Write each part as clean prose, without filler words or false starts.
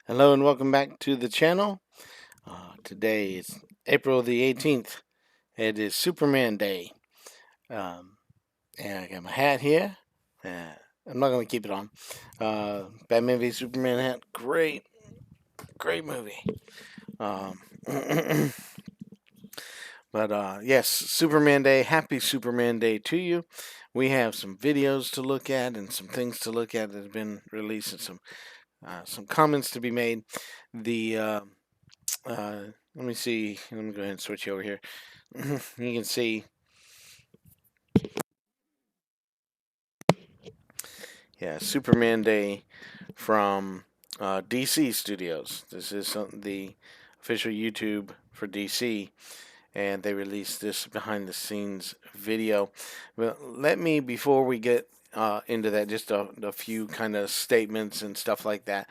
Hello and welcome back to the channel. Today is April the 18th. It is Superman Day. Um, and I got my hat here. I'm not going to keep it on. Batman v Superman hat. Great, great movie. Um, but yes, Superman Day. Happy Superman Day to you. We have some videos to look at and some things to look at that have been released and some comments to be made. The uh, Let me see. Let me go ahead and switch over here. You can see, yeah, Superman Day from DC Studios. This is the official YouTube for DC, and they released this behind the scenes video. But let me, before we get into that, just a few kind of statements and stuff like that.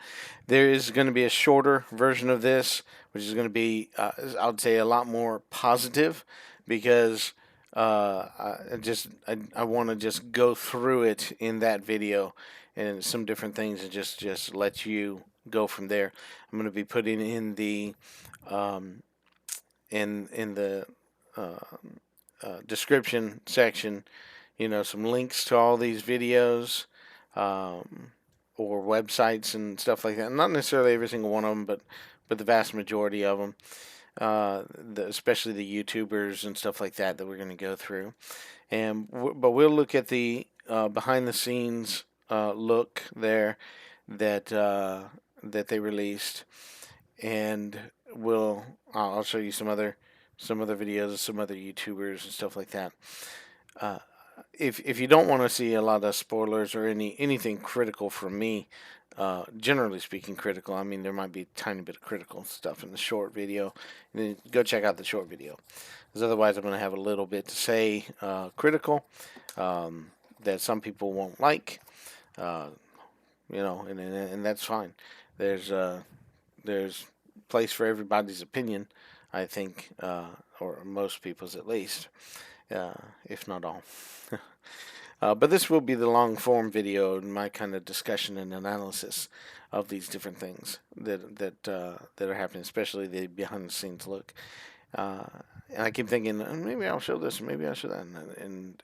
There is going to be a shorter version of this, which is going to be, I would say, a lot more positive because I want to just go through it in that video and some different things and just let you go from there. I'm going to be putting in the um, in the uh, description section, some links to all these videos, um, or websites and stuff like that. Not necessarily every single one of them, but the vast majority of them. Especially the YouTubers and stuff like that we're going to go through, but we'll look at the behind the scenes look there that they released, and I'll show you some other videos of some other YouTubers and stuff like that. Uh, if you don't want to see a lot of spoilers or anything critical from me, generally speaking, critical. I mean, there might be a tiny bit of critical stuff in the short video. And then go check out the short video, because otherwise I'm going to have a little bit to say critical that some people won't like. Uh, and that's fine. There's there's place for everybody's opinion, I think, or most people's at least, uh, if not all. But this will be the long form video, my kind of discussion and analysis of these different things that are happening, especially the behind the scenes look. Uh, and I keep thinking, maybe I'll show this, maybe I'll show that, and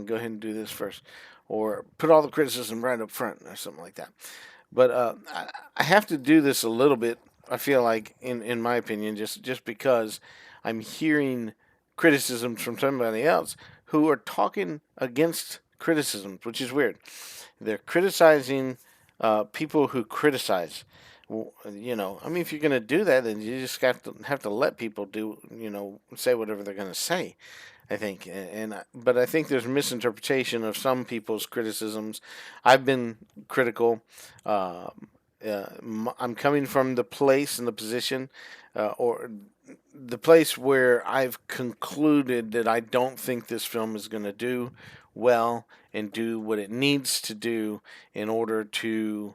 go ahead and do this first, or put all the criticism right up front, or something like that. But I have to do this a little bit. I feel like, in my opinion, just because I'm hearing criticisms from somebody else who are talking against criticisms, which is weird. They're criticizing people who criticize. I mean, if you're going to do that, then you just have to let people say whatever they're going to say. I think, but I think there's misinterpretation of some people's criticisms. I've been critical. Uh, I'm coming from the place and the position, or the place where I've concluded that I don't think this film is going to do well and do what it needs to do in order to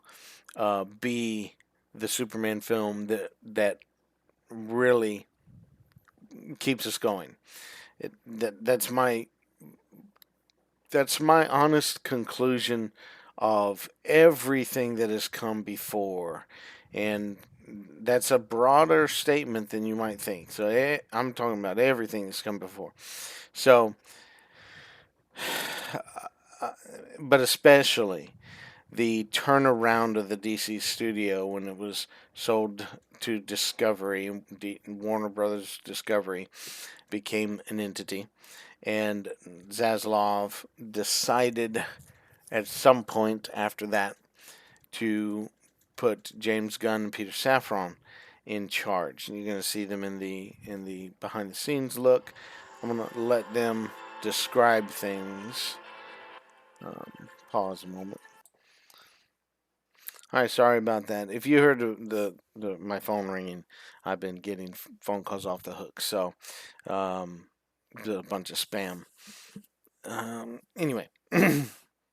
be the Superman film that really keeps us going. That's my honest conclusion of everything that has come before, and that's a broader statement than you might think. So I'm talking about everything that's come before. So, but especially the turnaround of the DC studio when it was sold to Discovery, Warner Brothers Discovery became an entity, and Zaslav decided at some point after that to put James Gunn and Peter Safran in charge. And you're going to see them in the behind the scenes look. I'm going to let them describe things. Pause a moment. All right, sorry about that. If you heard my phone ringing, I've been getting phone calls off the hook, so a bunch of spam. Anyway,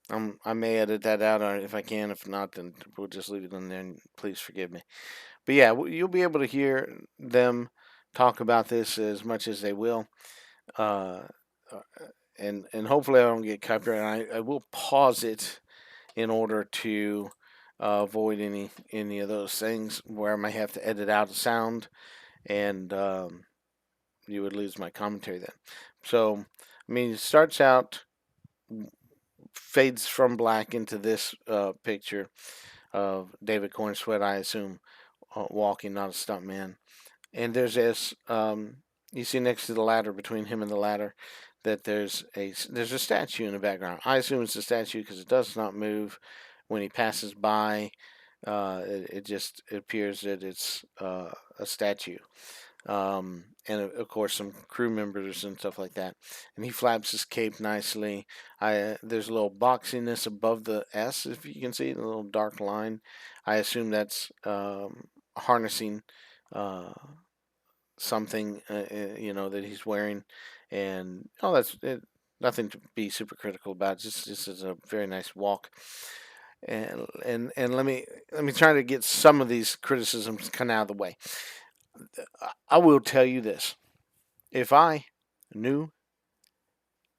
I may edit that out if I can. If not, then we'll just leave it in there. And please forgive me. But yeah, you'll be able to hear them talk about this as much as they will, uh, uh, and hopefully I don't get copyright. I will pause it in order to avoid any of those things where I might have to edit out a sound, and you would lose my commentary then. So, I mean, it starts out, fades from black into this picture of David Cornsweet, I assume, walking, not a stuntman. And there's this, you see next to the ladder, between him and the ladder, that there's a statue in the background. I assume it's a statue because it does not move when he passes by. It appears that it's a statue. And of course some crew members and stuff like that. And he flaps his cape nicely. There's a little boxiness above the S, if you can see the little dark line. I assume that's harnessing uh, something, that he's wearing, and that's it. Nothing to be super critical about. Just this is a very nice walk, and let me try to get some of these criticisms kind of out of the way. I will tell you this: if I knew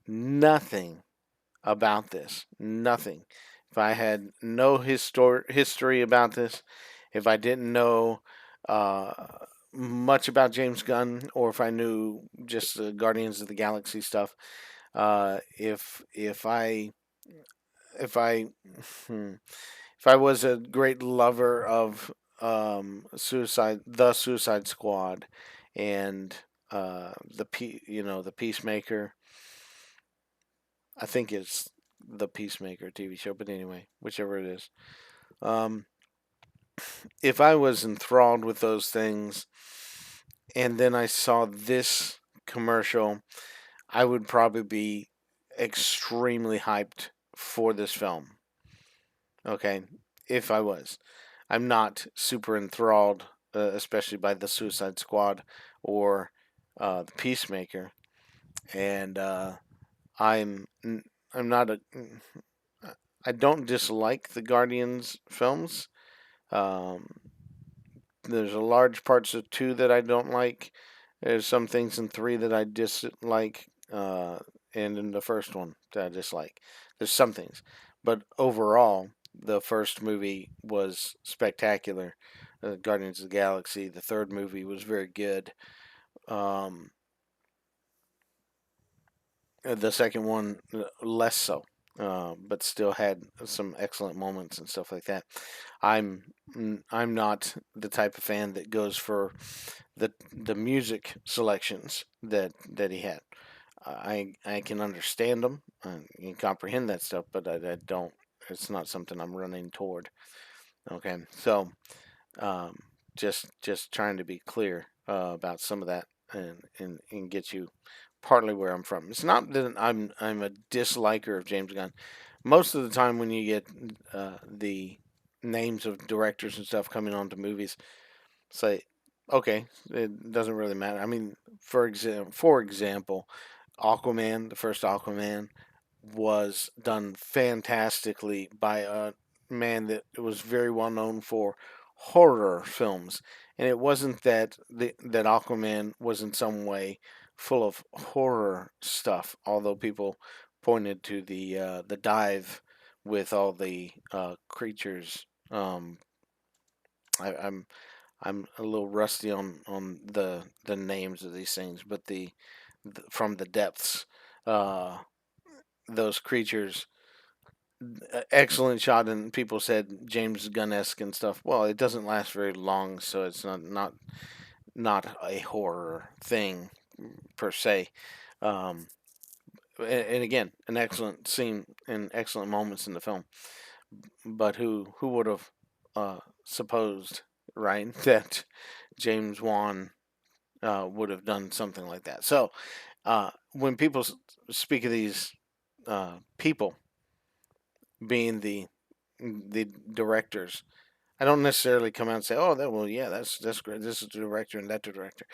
nothing about this, nothing, if I had no history about this, if I didn't know uh, much about James Gunn, or if I knew just the Guardians of the Galaxy stuff, if I hmm, if I was a great lover of the Suicide Squad, and the Peacemaker. I think it's the Peacemaker TV show, but anyway, whichever it is. Um, if I was enthralled with those things, and then I saw this commercial, I would probably be extremely hyped for this film. Okay, if I was. I'm not super enthralled, especially by the Suicide Squad or the Peacemaker, and I'm I'm not a I don't dislike the Guardians films. Um, there's a large parts of two that I don't like. There's some things in three that I dislike, and in the first one that I dislike. There's some things, but overall, the first movie was spectacular. Guardians of the Galaxy. The third movie was very good. Um, the second one, less so, but still had some excellent moments and stuff like that. I'm I'm not the type of fan that goes for the music selections that he had. I can understand them, I can comprehend that stuff, but I don't. It's not something I'm running toward. Okay, so um, just trying to be clear about some of that, and get you partly where I'm from. It's not that I'm a disliker of James Gunn. Most of the time, when you get the names of directors and stuff coming onto movies, say, okay, it doesn't really matter. I mean, for example, Aquaman, the first Aquaman, was done fantastically by a man that was very well known for horror films. And it wasn't that Aquaman was in some way full of horror stuff, although people pointed to the dive with all the creatures. I'm a little rusty on the names of these things, but from the depths, uh, those creatures, excellent shot, and people said James Gunn-esque and stuff. Well, it doesn't last very long, so it's not a horror thing per se. Um, and again, an excellent scene and excellent moments in the film. But who would have supposed, right, that James Wan would have done something like that? So when people speak of these people being the directors, I don't necessarily come out and say, "Oh, well, yeah, that's great. This is the director and that the director."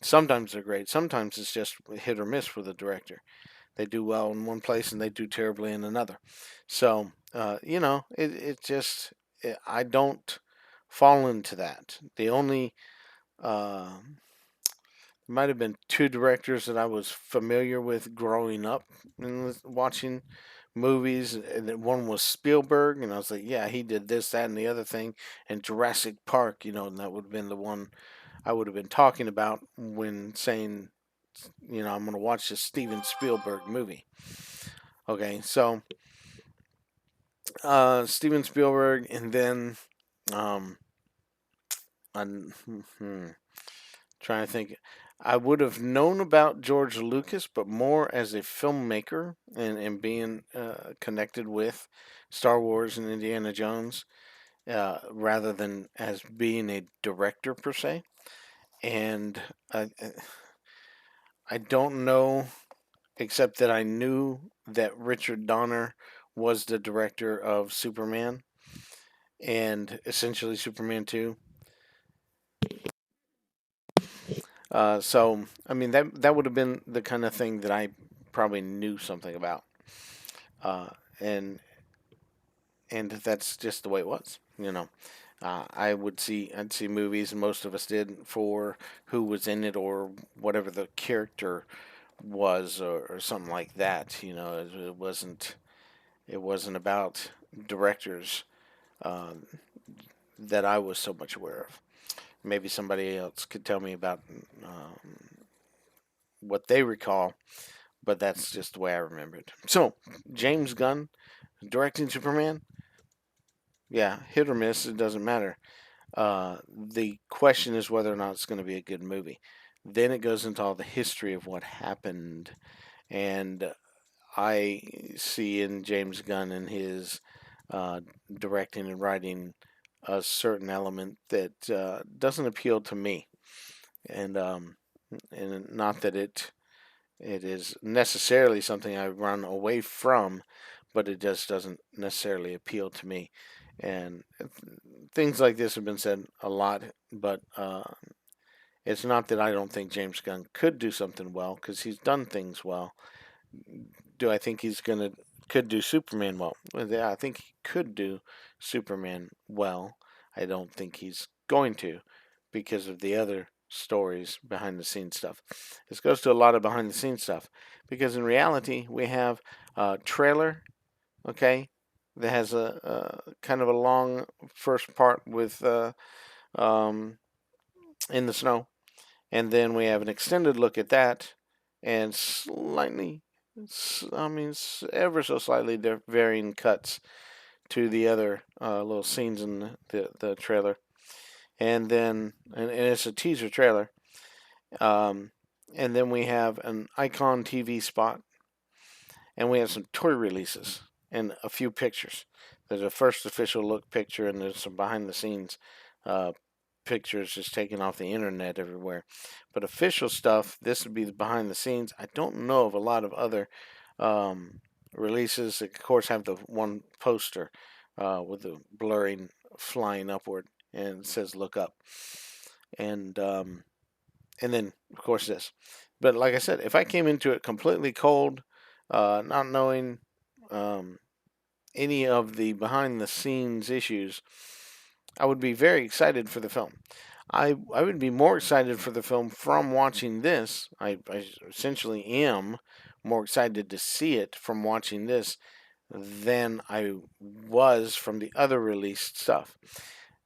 Sometimes they're great. Sometimes it's just hit or miss with the director. They do well in one place and they do terribly in another. So it just I don't fall into that. The only uh, might have been two directors that I was familiar with growing up and watching movies, and then one was Spielberg, and I was like, yeah, he did this, that, and the other thing, and Jurassic Park, and that would have been the one I would have been talking about when saying, I'm going to watch this Steven Spielberg movie. Okay, so Steven Spielberg, and then um, I'm trying to think. I would have known about George Lucas, but more as a filmmaker and being connected with Star Wars and Indiana Jones, rather than as being a director per se. And I don't know, except that I knew that Richard Donner was the director of Superman and essentially Superman 2. So I mean that would have been the kind of thing that I probably knew something about, uh, and and that's just the way it was. I'd see movies, and most of us did, for who was in it or whatever the character was, or something like that. It wasn't about directors um, that I was so much aware of. Maybe somebody else could tell me about what they recall, but that's just the way I remember it. So, James Gunn directing Superman, yeah, hit or miss, it doesn't matter. The question is whether or not it's going to be a good movie. Then it goes into all the history of what happened, and I see in James Gunn and his uh, directing and writing a certain element that doesn't appeal to me, and not that it is necessarily something I run away from, but it just doesn't necessarily appeal to me. And things like this have been said a lot, but it's not that I don't think James Gunn could do something well, because he's done things well. Do I think he's gonna could do Superman well? Well, yeah, I think he could do Superman well. I don't think he's going to, because of the other stories behind the scenes stuff. This goes to a lot of behind the scenes stuff, because in reality we have a trailer, okay, that has a kind of a long first part with um, in the snow, and then we have an extended look at that, and slightly, I mean, ever so slightly varying cuts to the other little scenes in the trailer, and then and it's a teaser trailer, um, and then we have an Icon TV spot, and we have some toy releases and a few pictures. There's a first official look picture, and there's some behind the scenes uh, pictures just taken off the internet everywhere. But official stuff, this would be the behind the scenes. I don't know of a lot of other um, releases. Of course, have the one poster with the blurring flying upward, and it says "Look up," and um, and then of course this. But like I said, if I came into it completely cold, not knowing um, any of the behind the scenes issues, I would be very excited for the film. I would be more excited for the film from watching this. I essentially am more excited to see it from watching this than I was from the other released stuff.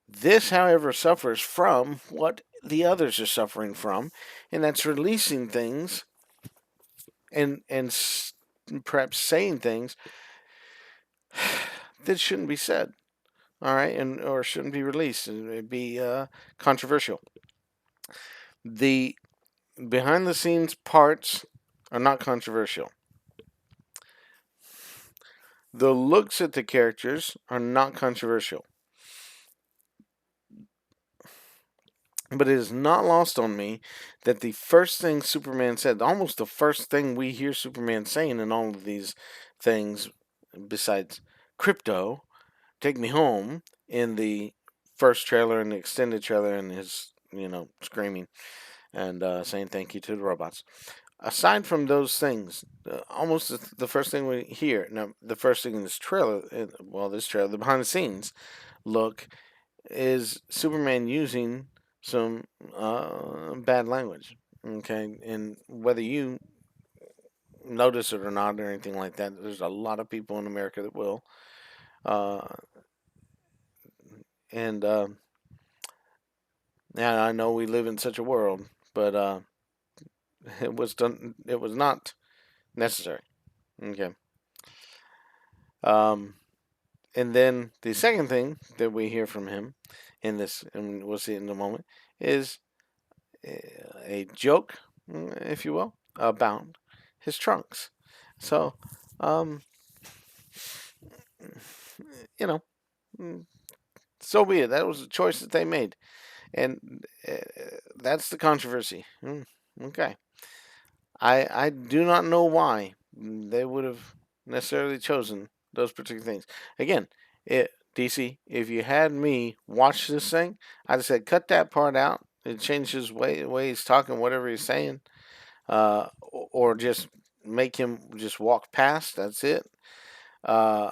This, however, suffers from what the others are suffering from, and that's releasing things and perhaps saying things that shouldn't be said. All right, and or shouldn't be released, and it'd be controversial. The behind the scenes parts are not controversial. The looks at the characters are not controversial. But it is not lost on me that the first thing Superman said, almost the first thing we hear Superman saying in all of these things, besides crypto, take me home, in the first trailer and the extended trailer, and his, screaming and saying thank you to the robots. Aside from those things, almost the first thing we hear, now, the first thing in this trailer, the behind the scenes look, is Superman using some bad language. Okay, and whether you notice it or not or anything like that. There's a lot of people in America that will. Uh, and Yeah, I know we live in such a world, but it was done. It was not necessary. Okay. Um, and then the second thing that we hear from him in this, and we'll see it in a moment, is a joke, if you will, about his trunks. So, um, you know, mm, so be it. That was a choice that they made, and that's the controversy. Okay, I do not know why they would have necessarily chosen those particular things. Again, DC, if you had me watch this thing, I'd have said cut that part out. It changed his way he's talking, whatever he's saying, or just make him just walk past. That's it. Uh,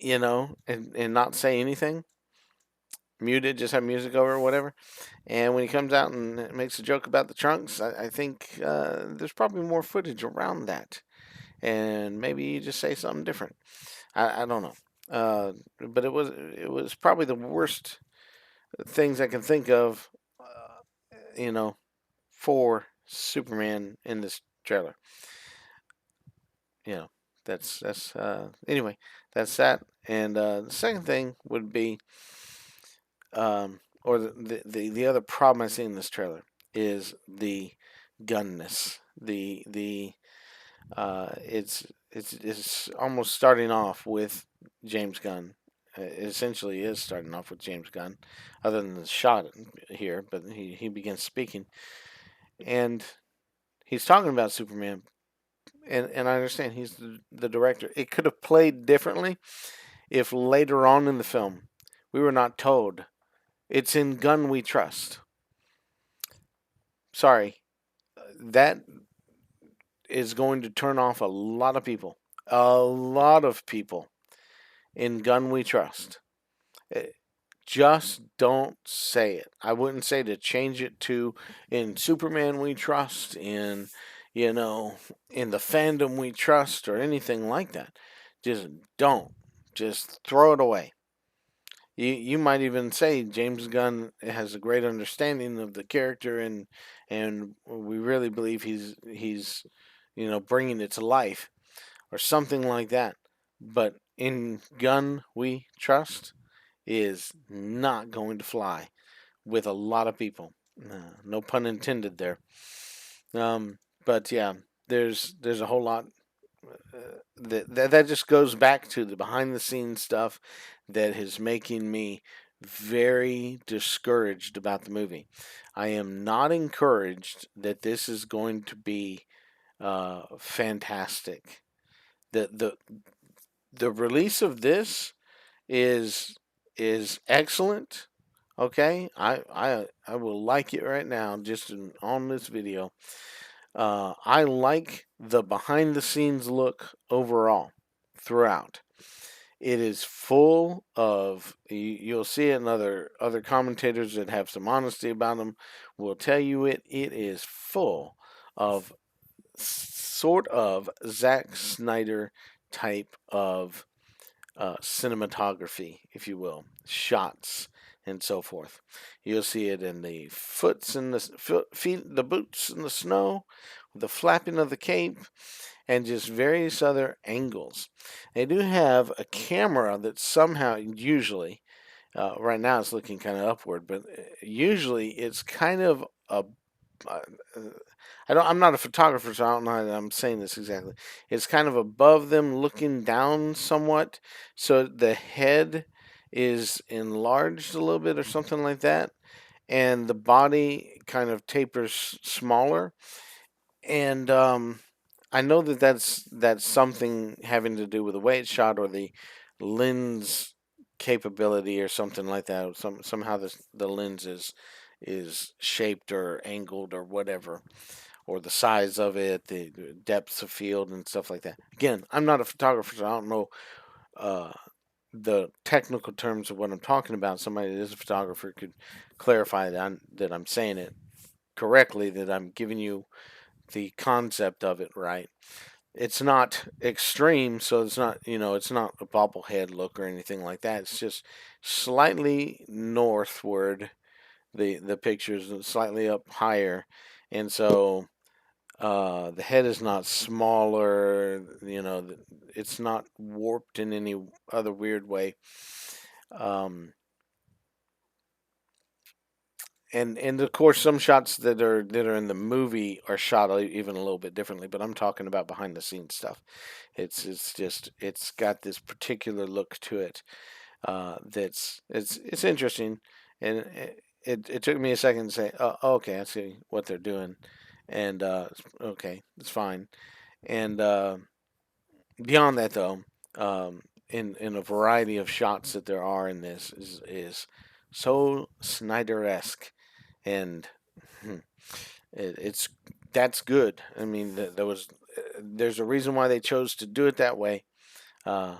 and not say anything. Mute it, just have music over or whatever. And when he comes out and makes a joke about the trunks, I think there's probably more footage around that. And maybe you just say something different. I don't know. But it was probably the worst things I can think of, you know, for Superman in this trailer. You know, that's anyway. That's that. And the second thing would be, or the other problem I see in this trailer is the gunness. It's almost starting off with James Gunn. It essentially is starting off with James Gunn, other than the shot here. But he begins speaking, and he's talking about Superman, and I understand he's the director. It could have played differently if later on in the film we were not told it's in Gunn we trust. Sorry, that is going to turn off a lot of people. A lot of people in Gun We Trust. Eh, Just don't say it. I wouldn't say to change it to in Superman We Trust, you know, in the fandom we trust, or anything like that. Just don't. Just throw it away. You might even say James Gunn has a great understanding of the character, and we really believe he's bringing it to life, or something like that. But in Gun We Trust is not going to fly with a lot of people. No pun intended there. But yeah, there's a whole lot that just goes back to the behind the scenes stuff that is making me very discouraged about the movie. I am not encouraged that this is going to be fantastic. The release of this is is excellent. Okay, I will like it right now just on this video. I like the behind the scenes look overall throughout. It is full of you'll see it in other commentators that have some honesty about them will tell you it is full of sort of Zack Snyder type of cinematography, if you will, shots and so forth. You'll see it in the foots and the feet, the boots in the snow, the flapping of the cape, and just various other angles. They do have a camera that somehow, usually, right now it's looking kind of upward, but usually it's kind of a uh, I'm not a photographer, so I don't know how I'm saying this exactly. It's kind of above them, looking down somewhat, so the head is enlarged a little bit, or something like that, and the body kind of tapers smaller. And I know that that's something having to do with the way it's shot, or the lens capability, or something like that. Somehow the lens is shaped or angled or whatever, or the size of it, the depths of field and stuff like that. Again, I'm not a photographer, so I don't know uh, the technical terms of what I'm talking about. Somebody that is a photographer could clarify that I'm saying it correctly, that I'm giving you the concept of it right. It's not extreme, so it's not a bobblehead look or anything like that. It's just slightly northward. The pictures slightly up higher, and so the head is not smaller. It's not warped in any other weird way. Um, and of course, some shots that are in the movie are shot even a little bit differently. But I'm talking about behind the scenes stuff. It's got this particular look to it it's interesting, and it took me a second to say, oh, okay, I see what they're doing, and okay, it's fine. And beyond that, though, in a variety of shots that there are in this is so Snyder-esque, and hmm, it's that's good. I mean, there's a reason why they chose to do it that way. Uh,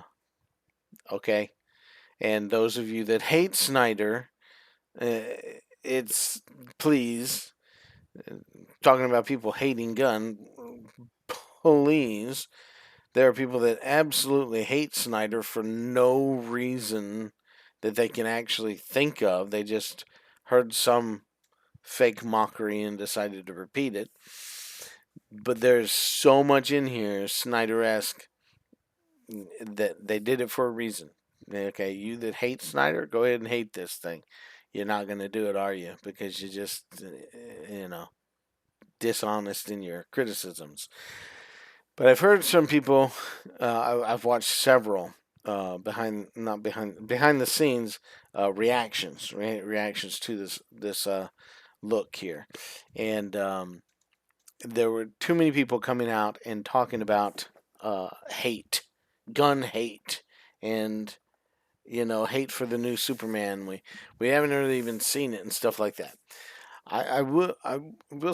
okay, and those of you that hate Snyder, uh, it's please talking about people hating Gunn. Please, there are people that absolutely hate Snyder for no reason that they can actually think of. They just heard some fake mockery and decided to repeat it. But there's so much in here Snyder-esque that they did it for a reason. Okay, you that hate Snyder, go ahead and hate this thing. You're not going to do it, are you? Because you're just, dishonest in your criticisms. But I've heard some people. I've watched several behind the scenes reactions, reactions to this look here, and there were too many people coming out and talking about hate, gun hate, and hate for the new Superman. We haven't really even seen it and stuff like that. I will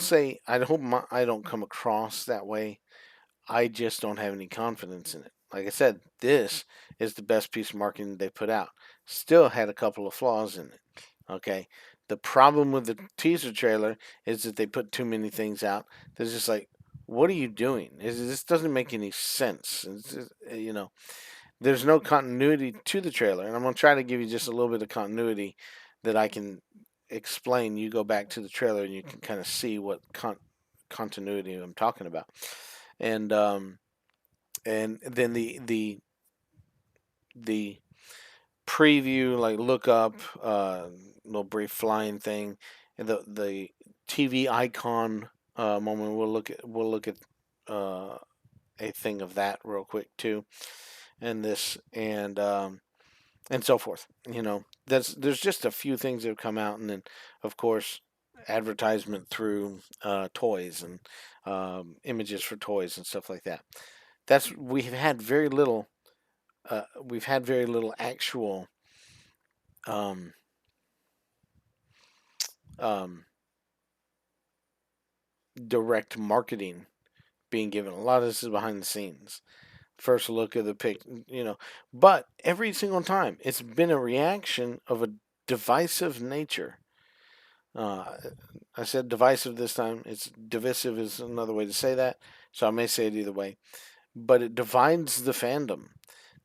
say I hope I don't come across that way. I just don't have any confidence in it. Like I said, this is the best piece of marketing they put out. Still had a couple of flaws in it. Okay. The problem with the teaser trailer is that they put too many things out. There's just like, what are you doing? This doesn't make any sense. There's no continuity to the trailer, and I'm gonna try to give you just a little bit of continuity that I can explain. You go back to the trailer and you can kind of see what continuity I'm talking about, and then the preview, like look up, little brief flying thing, and the TV icon moment. We'll look at uh, a thing of that real quick too, and this and so forth. There's just a few things that have come out, and then of course advertisement through toys and images for toys and stuff like that. That's we've had very little. We've had very little actual um, um, direct marketing being given. A lot of this is behind the scenes. First look of the pic, but every single time it's been a reaction of a divisive nature. Uh, I said divisive this time. It's divisive is another way to say that, so I may say it either way. But it divides the fandom.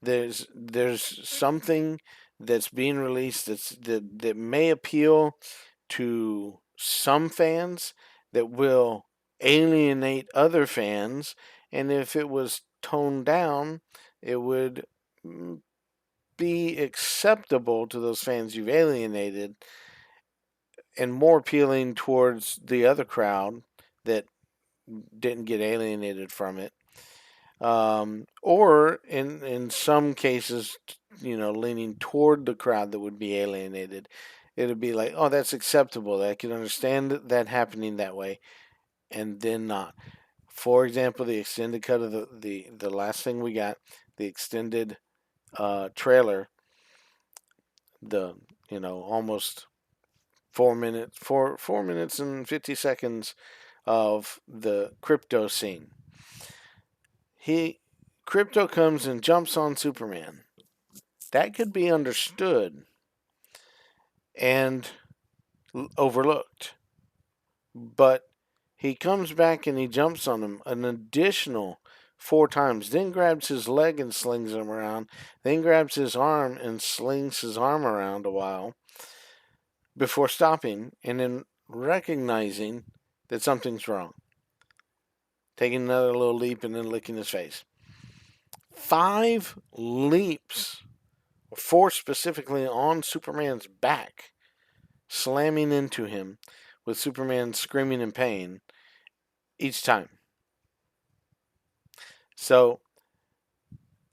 There's something that's being released that may appeal to some fans that will alienate other fans, and if it was toned down, it would be acceptable to those fans you've alienated and more appealing towards the other crowd that didn't get alienated from it. Or in some cases, leaning toward the crowd that would be alienated, it'd be like, oh, that's acceptable. I can understand that happening that way, and then not. For example, the extended cut of the last thing we got, the extended trailer, the almost 4 minutes, 4 minutes and 50 seconds of the crypto scene. Crypto comes and jumps on Superman. That could be understood and overlooked, but He comes back and he jumps on him an additional 4 times, then grabs his leg and slings him around, then grabs his arm and slings his arm around a while before stopping and then recognizing that something's wrong. Taking another little leap and then licking his face. 5 leaps, 4 specifically on Superman's back, slamming into him with Superman screaming in pain each time. So,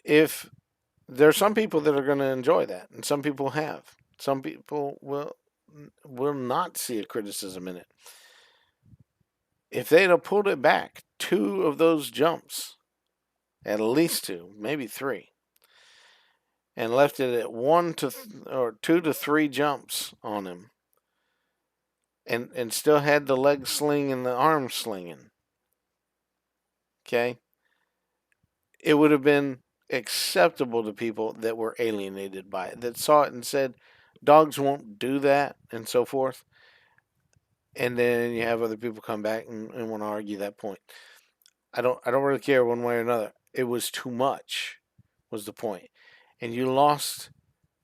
if there are some people that are going to enjoy that, and some people have, some people will not see a criticism in it. If they'd have pulled it back 2 of those jumps, at least 2, maybe 3, and left it at 2 to 3 jumps on him, and still had the leg sling and the arm slinging, okay, it would have been acceptable to people that were alienated by it, that saw it and said, dogs won't do that, and so forth. And then you have other people come back and want to argue that point. I don't really care one way or another. It was too much, was the point. And you lost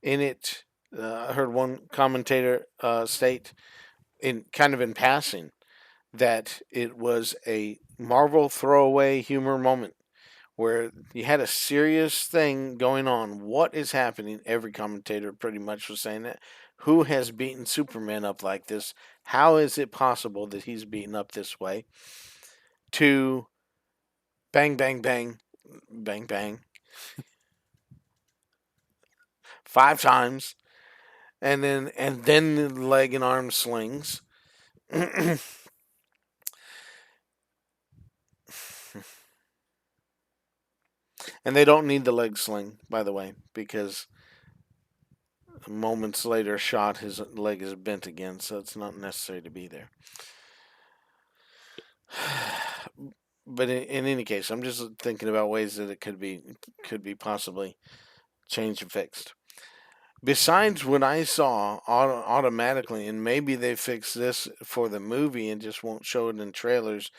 in it. I heard one commentator state, in passing, that it was a Marvel throwaway humor moment where you had a serious thing going on. What is happening? Every commentator pretty much was saying that. Who has beaten Superman up like this? How is it possible that he's beaten up this way? To bang, bang, bang, bang, bang, 5 times, and then the leg and arm slings. And they don't need the leg sling, by the way, because moments later shot, his leg is bent again, so it's not necessary to be there. But in any case, I'm just thinking about ways that it could be possibly changed and fixed. Besides what I saw automatically, and maybe they fixed this for the movie and just won't show it in trailers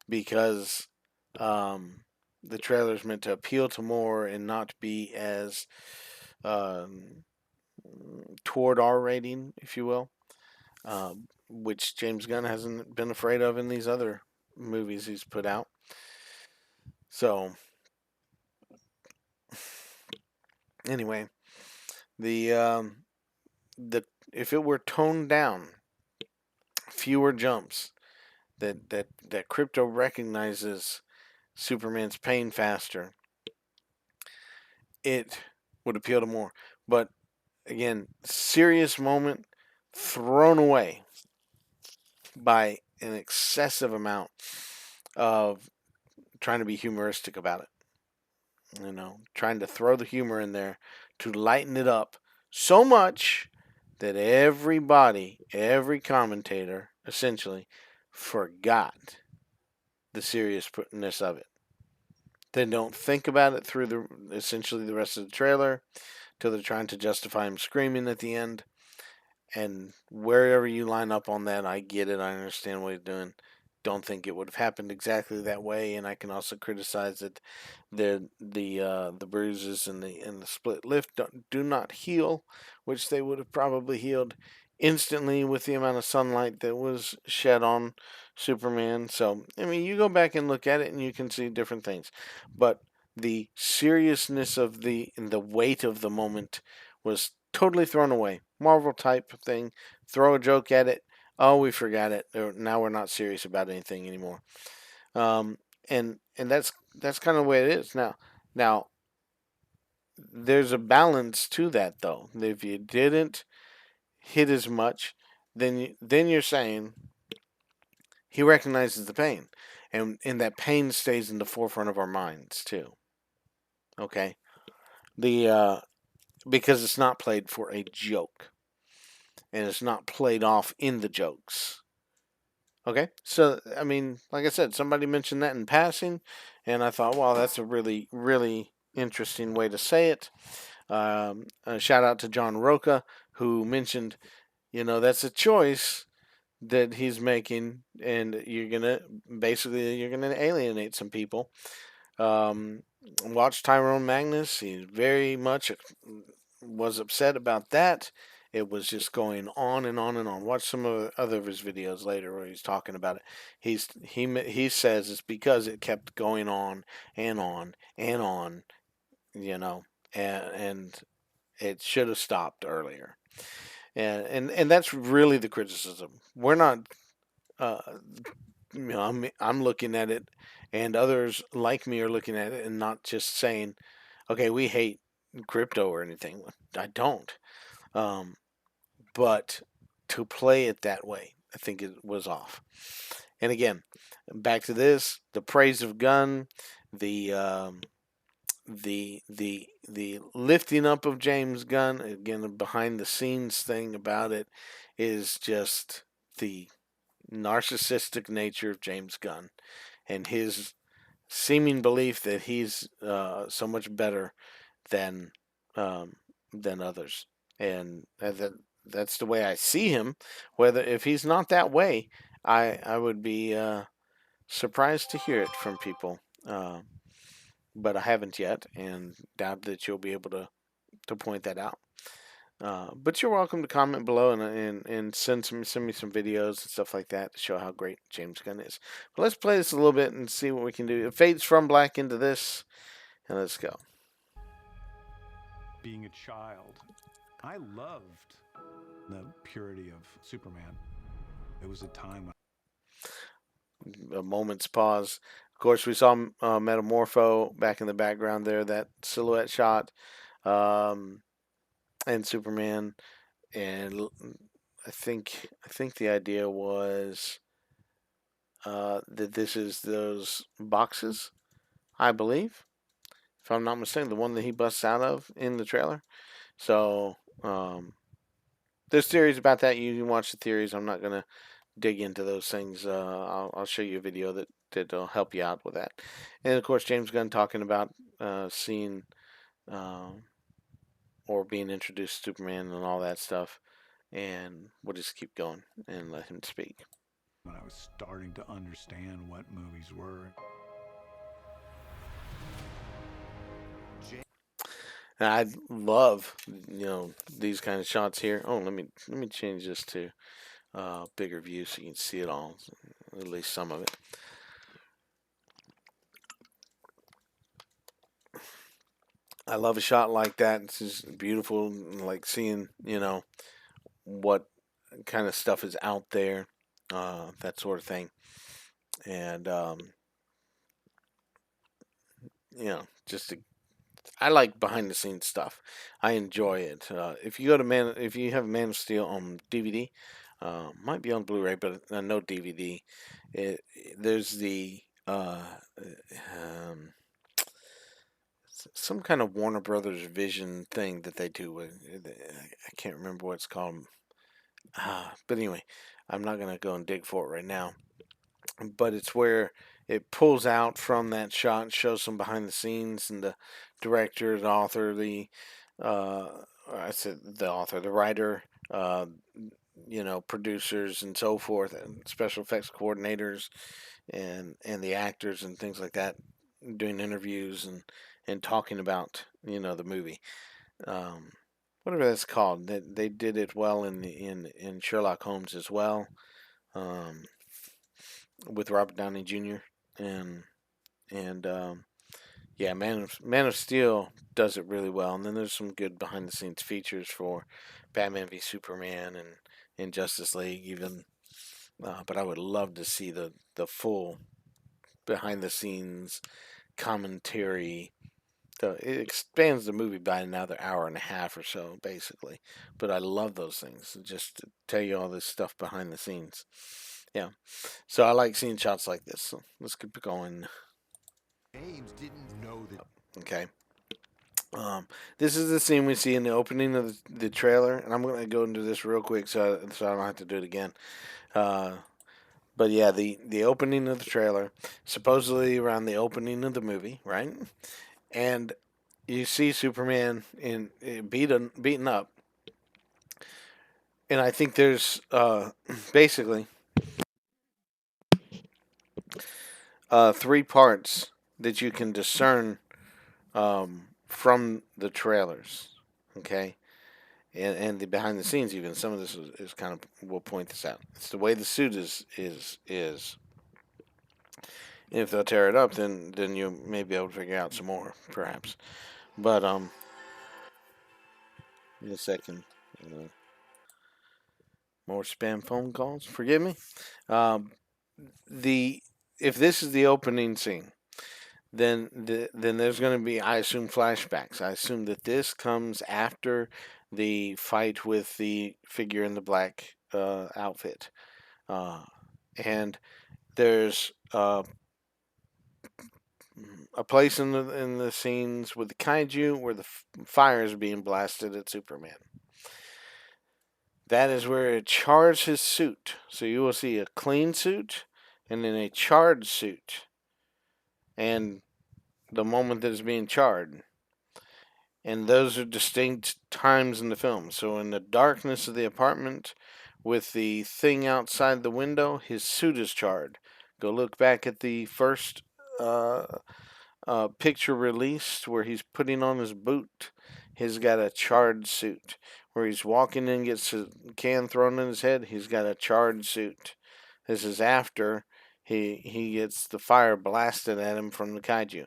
because the trailer's meant to appeal to more and not be as toward R rating, if you will, which James Gunn hasn't been afraid of in these other movies he's put out. So, anyway, the if it were toned down, fewer jumps, that Crypto recognizes Superman's pain faster, it would appeal to more. But again, serious moment thrown away by an excessive amount of trying to be humoristic about it. Trying to throw the humor in there to lighten it up so much that every commentator, essentially, forgot the seriousness of it. They don't think about it through essentially the rest of the trailer till they're trying to justify him screaming at the end. And wherever you line up on that, I get it. I understand what he's doing. Don't think it would have happened exactly that way, and I can also criticize that the bruises and the split lip do not heal, which they would have probably healed instantly with the amount of sunlight that was shed on Superman. So I mean, you go back and look at it, and you can see different things, but the seriousness of the weight of the moment was totally thrown away. Marvel type thing. Throw a joke at it. Oh, we forgot it. Now we're not serious about anything anymore. And that's kind of the way it is now. Now, there's a balance to that, though. If you didn't hit as much, then you're saying he recognizes the pain, and that pain stays in the forefront of our minds too. Okay, because it's not played for a joke, and it's not played off in the jokes. Okay, so I mean, like I said, somebody mentioned that in passing, and I thought, wow, that's a really, really interesting way to say it. A shout out to John Roca, who mentioned, that's a choice that he's making, and you're gonna alienate some people. Um, watch Tyrone Magnus. He very much was upset about that. It was just going on and on and on. Watch some of other of his videos later where he's talking about it. He says it's because it kept going on and on and on, you know, and it should have stopped earlier. And that's really the criticism. We're not, uh, I'm looking at it, and others like me are looking at it, and not just saying, okay, we hate crypto or anything. I don't. Um, but to play it that way, I think it was off. And again, back to this: the praise of Gunn, the the lifting up of James Gunn. Again, the behind the scenes thing about it is just the narcissistic nature of James Gunn and his seeming belief that he's so much better than um, than others, and that's the way I see him. Whether if he's not that way, I would be surprised to hear it from people. But I haven't yet, and doubt that you'll be able to point that out. But you're welcome to comment below and send me some videos and stuff like that to show how great James Gunn is. But let's play this a little bit and see what we can do. It fades from black into this, and let's go. Being a child, I loved the purity of Superman. It was a time when A moment's pause. Of course, we saw Metamorpho back in the background there, that silhouette shot, um, and Superman. And I think the idea was that this is those boxes, I believe, if I'm not mistaken, the one that he busts out of in the trailer. So there's theories about that. You can watch the theories. I'm not gonna dig into those things. I'll show you a video that'll help you out with that. And of course, James Gunn talking about seeing uh, or being introduced to Superman and all that stuff. And we'll just keep going and let him speak. I was starting to understand what movies were. And I love these kind of shots here. Oh, let me change this to bigger view so you can see it all, at least some of it. I love a shot like that. It's just beautiful, like seeing what kind of stuff is out there, that sort of thing, and just I like behind the scenes stuff. I enjoy it. If you go to if you have Man of Steel on DVD, might be on Blu-ray, but no DVD. There's the um, some kind of Warner Brothers Vision thing that they do. I can't remember what it's called. But anyway, I'm not gonna go and dig for it right now. But it's where it pulls out from that shot and shows some behind the scenes and the director, the author, uh, I said the author, the writer, uh, producers and so forth, and special effects coordinators, and the actors and things like that, doing interviews and talking about the movie, um, whatever that's called. They did it well in Sherlock Holmes as well, um, with Robert Downey Jr. and yeah, Man of Steel does it really well, and then there's some good behind the scenes features for Batman v Superman and Justice League even. But I would love to see the full behind the scenes commentary. It expands the movie by another hour and a half or so, basically. But I love those things, just to tell you all this stuff behind the scenes. Yeah, so I like seeing shots like this. So let's keep going. James didn't know that. Okay. This is the scene we see in the opening of the trailer, and I'm going to go into this real quick so I don't have to do it again. Uh, but yeah, the opening of the trailer, supposedly around the opening of the movie, right? And you see Superman beaten up, And I think there's basically three parts that you can discern from the trailers. Okay, and the behind the scenes, even some of this is kind of, will point this out. It's the way the suit is. And if they'll tear it up, then you may be able to figure out some more, perhaps. But in a second, uh, more spam phone calls. Forgive me. Um, the if this is the opening scene, then there's going to be, I assume, flashbacks. I assume that this comes after the fight with the figure in the black outfit, uh, and there's a place in the scenes with the kaiju where the fire is being blasted at Superman. That is where it chars his suit. So you will see a clean suit and then a charred suit, and the moment that it's being charred. And those are distinct times in the film. So in the darkness of the apartment with the thing outside the window, his suit is charred. Go look back at the first uh, picture released where he's putting on his boot. He's got a charred suit. Where he's walking in, gets a can thrown in his head, he's got a charred suit. This is after he gets the fire blasted at him from the kaiju.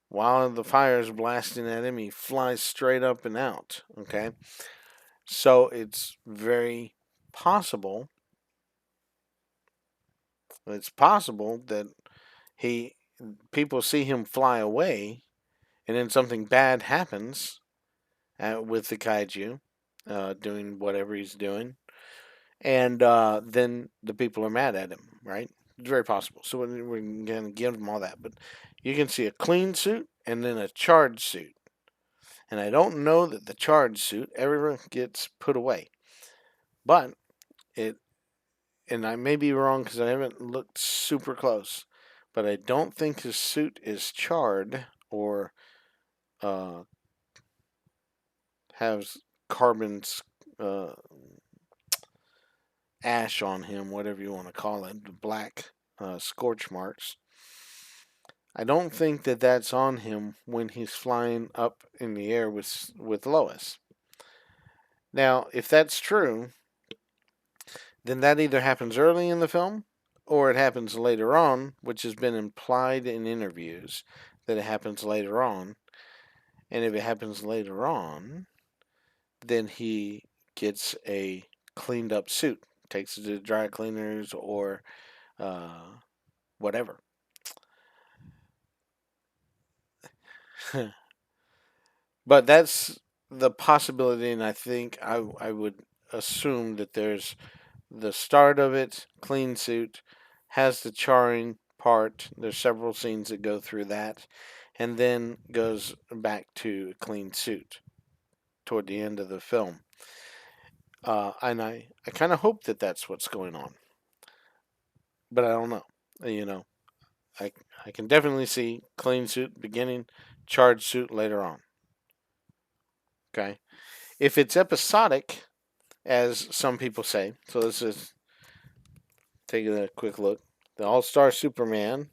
While the fire is blasting at him, he flies straight up and out. Okay, so it's very possible. It's possible that he people see him fly away, and then something bad happens with the kaiju doing whatever he's doing, and then the people are mad at him. Right? It's very possible. So we're gonna give him all that, but you can see a clean suit and then a charred suit. And I don't know that the charge suit ever gets put away. But it, and I may be wrong because I haven't looked super close, but I don't think his suit is charred or uh, has carbon uh, ash on him, whatever you want to call it, the black scorch marks. I don't think that that's on him when he's flying up in the air with Lois. Now, if that's true, then that either happens early in the film or it happens later on, which has been implied in interviews that it happens later on. And if it happens later on, then he gets a cleaned up suit, takes it to dry cleaners or uh, whatever. But that's the possibility, and I think I would assume that there's the start of it, clean suit, has the charring part. There's several scenes that go through that, and then goes back to a clean suit toward the end of the film. And I kind of hope that that's what's going on, but I don't know. You know, I I can definitely see clean suit beginning, charred suit later on. Okay, if it's episodic, as some people say, so let's just take a quick look. The All Star Superman,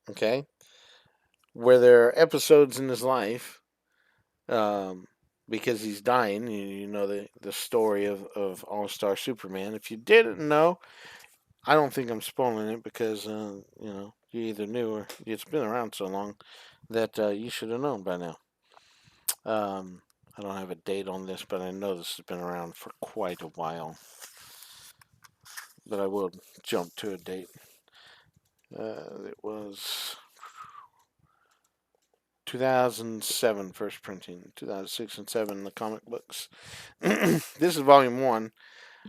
okay, where there are episodes in his life, um, because he's dying. You know the story of All Star Superman. If you didn't know, I don't think I'm spoiling it because you know you either knew or it's been around so long that you should have known by now. Um, I don't have a date on this, but I know this has been around for quite a while. But I will jump to a date. It was 2007 first printing, 2006 and 7 the comic books. This is volume 1,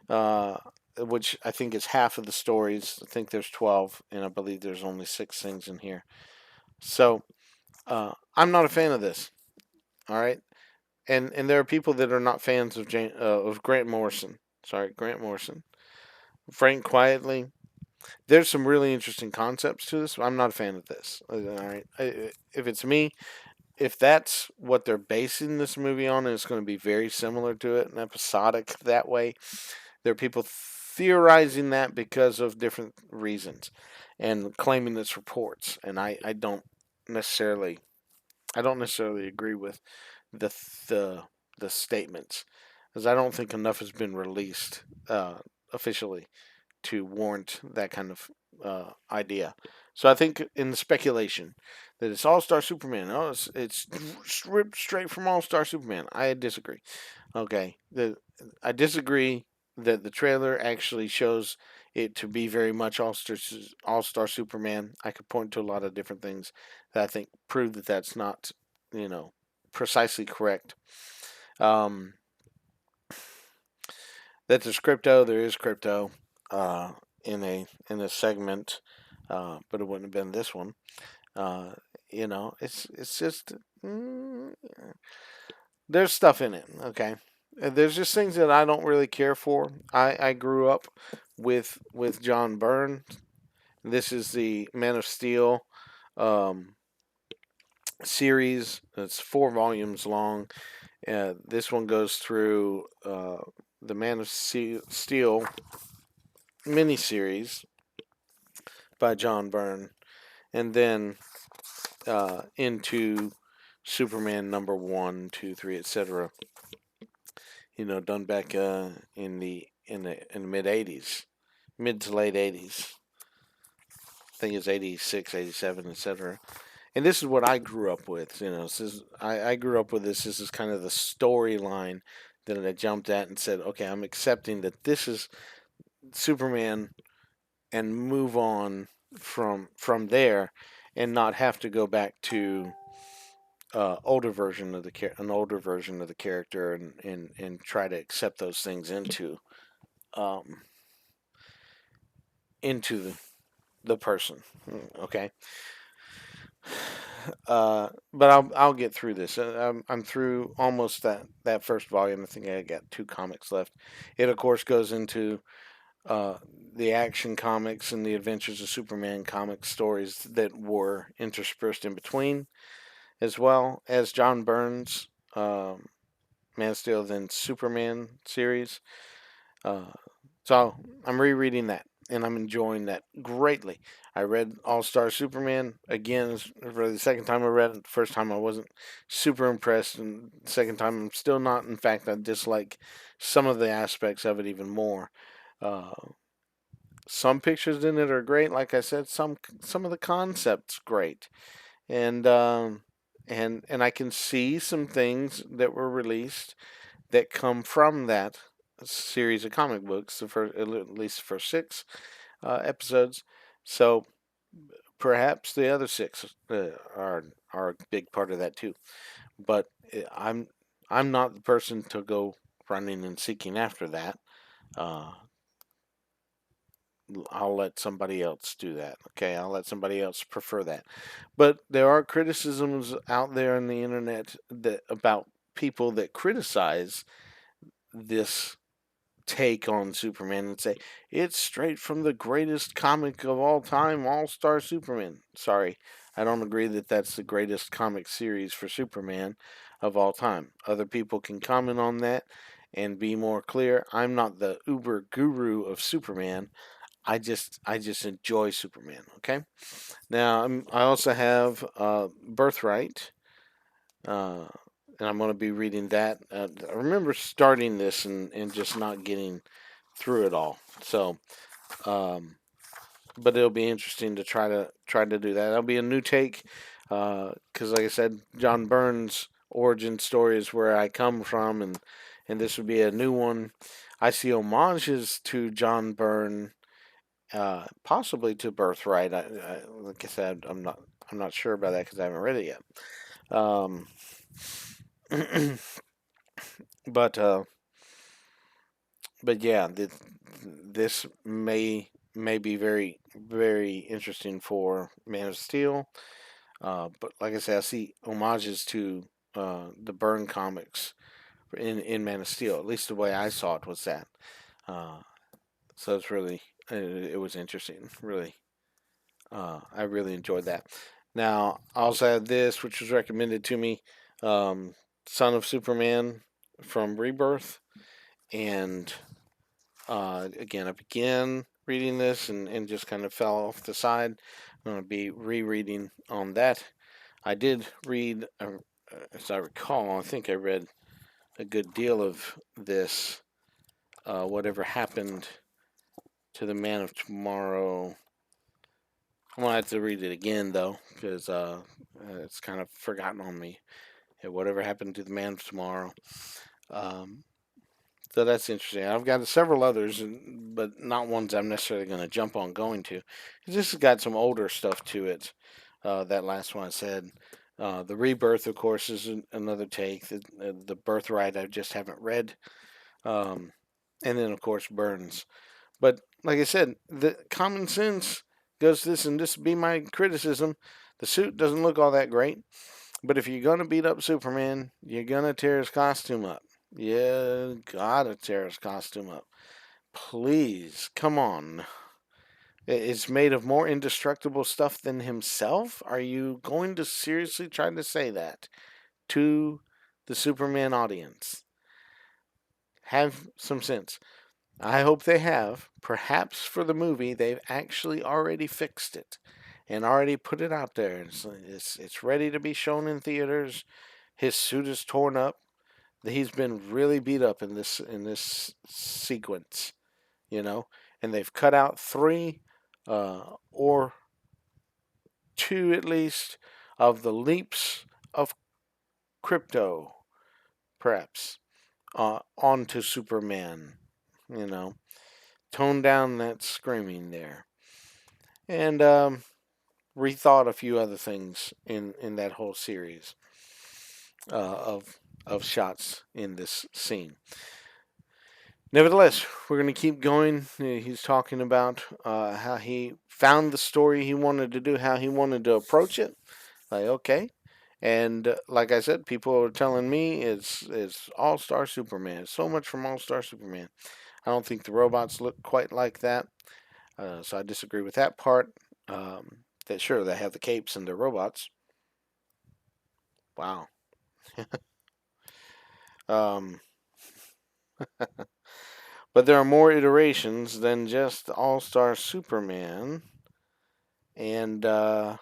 uh, which I think is half of the stories. I think there's 12, and I believe there's only 6 things in here. So I'm not a fan of this. All right, and there are people that are not fans of Grant Morrison. Sorry, Grant Morrison. Frank Quietly. There's some really interesting concepts to this. I'm not a fan of this. All right, if it's me, if that's what they're basing this movie on, and it's going to be very similar to it and episodic that way, there are people theorizing that because of different reasons and claiming it's reports. And I don't necessarily agree with the the the statements, because I don't think enough has been released officially to warrant that kind of idea. So I think in the speculation that it's All Star Superman, oh, it's ripped straight from All Star Superman. I disagree. Okay, I disagree that the trailer actually shows it to be very much All Star Superman. I could point to a lot of different things that I think prove that that's not, you know, precisely correct. Um, that there's crypto. There is crypto uh, in a segment, but it wouldn't have been this one. Uh, it's just mm, there's stuff in it. Okay, there's just things that I don't really care for. I grew up with John Byrne. This is the Man of Steel um, series. It's 4 volumes long. This one goes through the Man of Steel miniseries by John Byrne, and then into Superman number one, two, three, etc. Done back in the mid '80s, mid to late '80s. I think it's 86, 87, etc. And this is what I grew up with. I grew up with this. This is kind of the storyline that I jumped at and said, okay, I'm accepting that this is Superman, and move on from there, and not have to go back to an older version of the character, and try to accept those things um, into the person. Okay, but I'll get through this. I'm through almost that first volume. I think I got 2 comics left. It of course goes into uh, the Action Comics and the Adventures of Superman comic stories that were interspersed in between, as well as John Byrne's Man of Steel then Superman series. Uh, so I'm rereading that, and I'm enjoying that greatly. I read All Star Superman again for the second time I read it. The first time I wasn't super impressed, and the second time I'm still not. In fact, I dislike some of the aspects of it even more. Uh, some pictures in it are great, like I said. Some of the concepts great, and and I can see some things that were released that come from that series of comic books. At least the first 6 episodes. So perhaps the other 6 are a big part of that too. But I'm not the person to go running and seeking after that. Uh, I'll let somebody else do that. Okay, I'll let somebody else prefer that. But there are criticisms out there on the internet that about people that criticize this take on Superman and say it's straight from the greatest comic of all time, All Star Superman. Sorry, I don't agree that that's the greatest comic series for Superman of all time. Other people can comment on that and be more clear. I'm not the uber guru of Superman. I just enjoy Superman. Okay. Now I also have Birthright, uh, and I'm going to be reading that. I remember starting this and just not getting through it all. So, um, but it'll be interesting to try to do that. That'll be a new take, because like I said, John Byrne's origin story is where I come from, and this would be a new one. I see homages to John Byrne, possibly to Birthright. Like I said, I'm not sure about that because I haven't read it yet. Um, but yeah, this may be very very interesting for Man of Steel. But like I said, I see homages to the Byrne comics in Man of Steel. At least the way I saw it was that. Uh, so it was interesting. Really, I really enjoyed that. Now, I also have this, which was recommended to me, um, Son of Superman from Rebirth, and again, I began reading this and just kind of fell off the side. I'm going to be rereading on that. I did read, as I recall, I think I read a good deal of this. Whatever happened to the Man of Tomorrow. I'm gonna have to read it again though, because it's kind of forgotten on me. Yeah, whatever happened to the Man of Tomorrow. Um, so that's interesting. I've got several others, but not ones I'm necessarily going to jump on going to. This has got some older stuff to it. That last one I said. The Rebirth, of course, is another take. The Birthright I just haven't read. Um, and then, of course, Burns. But like I said, the common sense goes this, and this would be my criticism. The suit doesn't look all that great, but if you're gonna beat up Superman, you're gonna tear his costume up. Yeah, gotta tear his costume up. Please, come on. It's made of more indestructible stuff than himself? Are you going to seriously try to say that to the Superman audience? Have some sense. I hope they have. Perhaps for the movie, they've actually already fixed it and already put it out there. It's ready to be shown in theaters. His suit is torn up. He's been really beat up in this sequence, you know, and they've cut out three or two at least of the leaps of crypto, perhaps, onto Superman, you know. Tone down that screaming there, and rethought a few other things in that whole series of shots in this scene. Nevertheless, we're going to keep going. He's talking about how he found the story he wanted to do, how he wanted to approach it. Like, okay. And like I said, people are telling me it's All Star Superman. So much from All Star Superman. I don't think the robots look quite like that. So I disagree with that part. That sure they have the capes and they're robots. Wow. Um, but there are more iterations than just All Star Superman, and I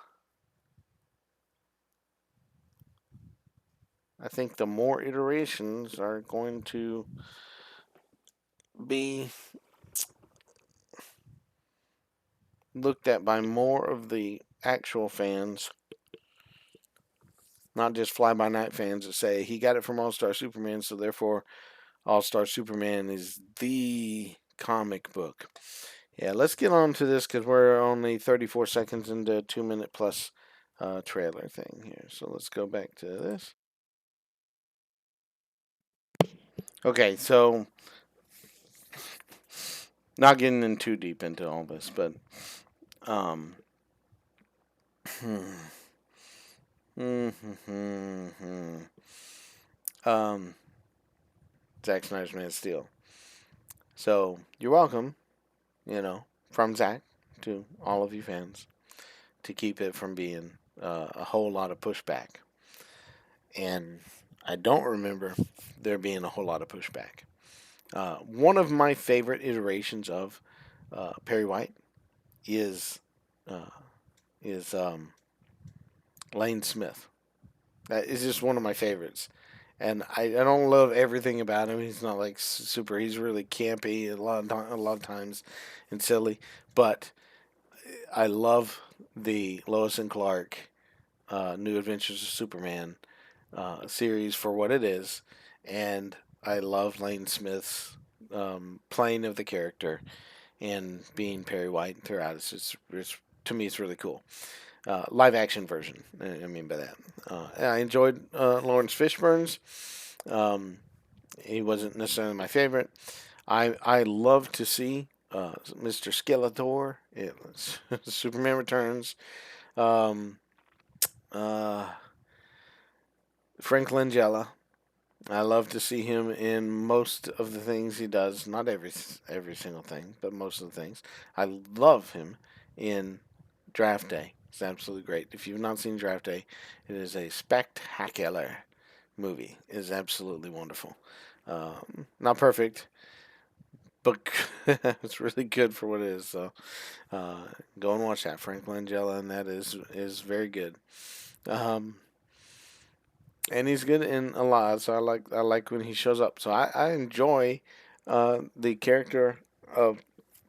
think the more iterations are going to be looked at by more of the actual fans, not just fly by night fans that say he got it from All Star Superman, so therefore All Star Superman is the comic book. Yeah, let's get on to this because we're only 34 seconds into a 2 minute plus trailer thing here. So let's go back to this. Okay, so not getting in too deep into all this, but um, um, Zack Snyder's Man of Steel. So you're welcome, from Zack to all of you fans to keep it from being a whole lot of pushback. And I don't remember there being a whole lot of pushback. One of my favorite iterations of Perry White is uh, is Lane Smith. That is just one of my favorites. And I don't love everything about him. He's not like super. He's really campy a lot of times and silly. But I love the Lois and Clark New Adventures of Superman series for what it is, and I love Lane Smith's playing of the character and being Perry White throughout. It's to me, it's really cool. Live action version. I mean by that. I enjoyed Lawrence Fishburne's. Um, he wasn't necessarily my favorite. I love to see Mr. Skeletor. Superman Returns. Um, uh, Frank Langella. I love to see him in most of the things he does. Not every single thing, but most of the things. I love him in Draft Day. It's absolutely great. If you've not seen Draft Day, it is a spectacular movie. It is absolutely wonderful. Not perfect, but it's really good for what it is. So uh, go and watch that. Frank Langella, and that is very good. Um, and he's good in a lot. So I like when he shows up. So I enjoy the character of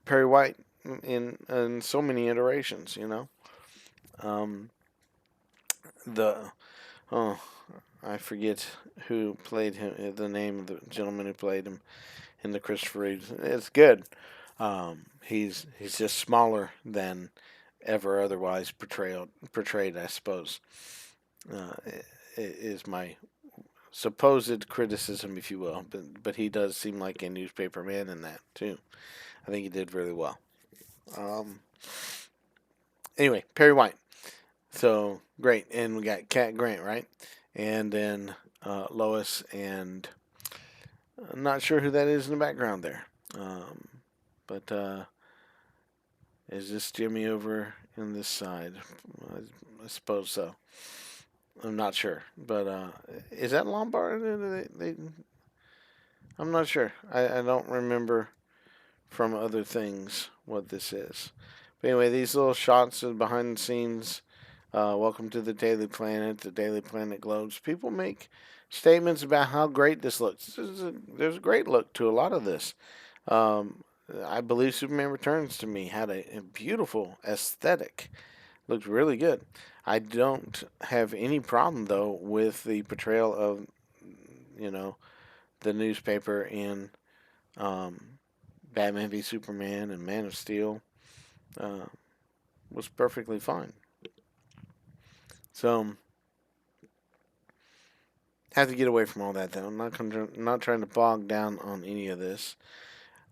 Perry White in so many iterations. Um, the oh I forget who played him. The name of the gentleman who played him in the Christopher Reeves. It's good. He's just smaller than ever otherwise portrayed. I suppose is my supposed criticism, if you will. But he does seem like a newspaper man in that too. I think he did really well. Um, anyway, Perry White. So great, and we got Cat Grant, right? And then Lois, and I'm not sure who that is in the background there. Um, but is this Jimmy over in this side? I suppose so. I'm not sure, but is that Lombard? I'm not sure. I don't remember from other things what this is. But anyway, these little shots of behind the scenes. Welcome to the Daily Planet, the Daily Planet Globes. People make statements about how great this looks. There's a great look to a lot of this. Um, I believe Superman Returns to me had a beautiful aesthetic. Looked really good. I don't have any problem though with the portrayal of you know the newspaper in um, Batman v Superman and Man of Steel. Uh, was perfectly fine. So have to get away from all that though. I'm not trying to bog down on any of this.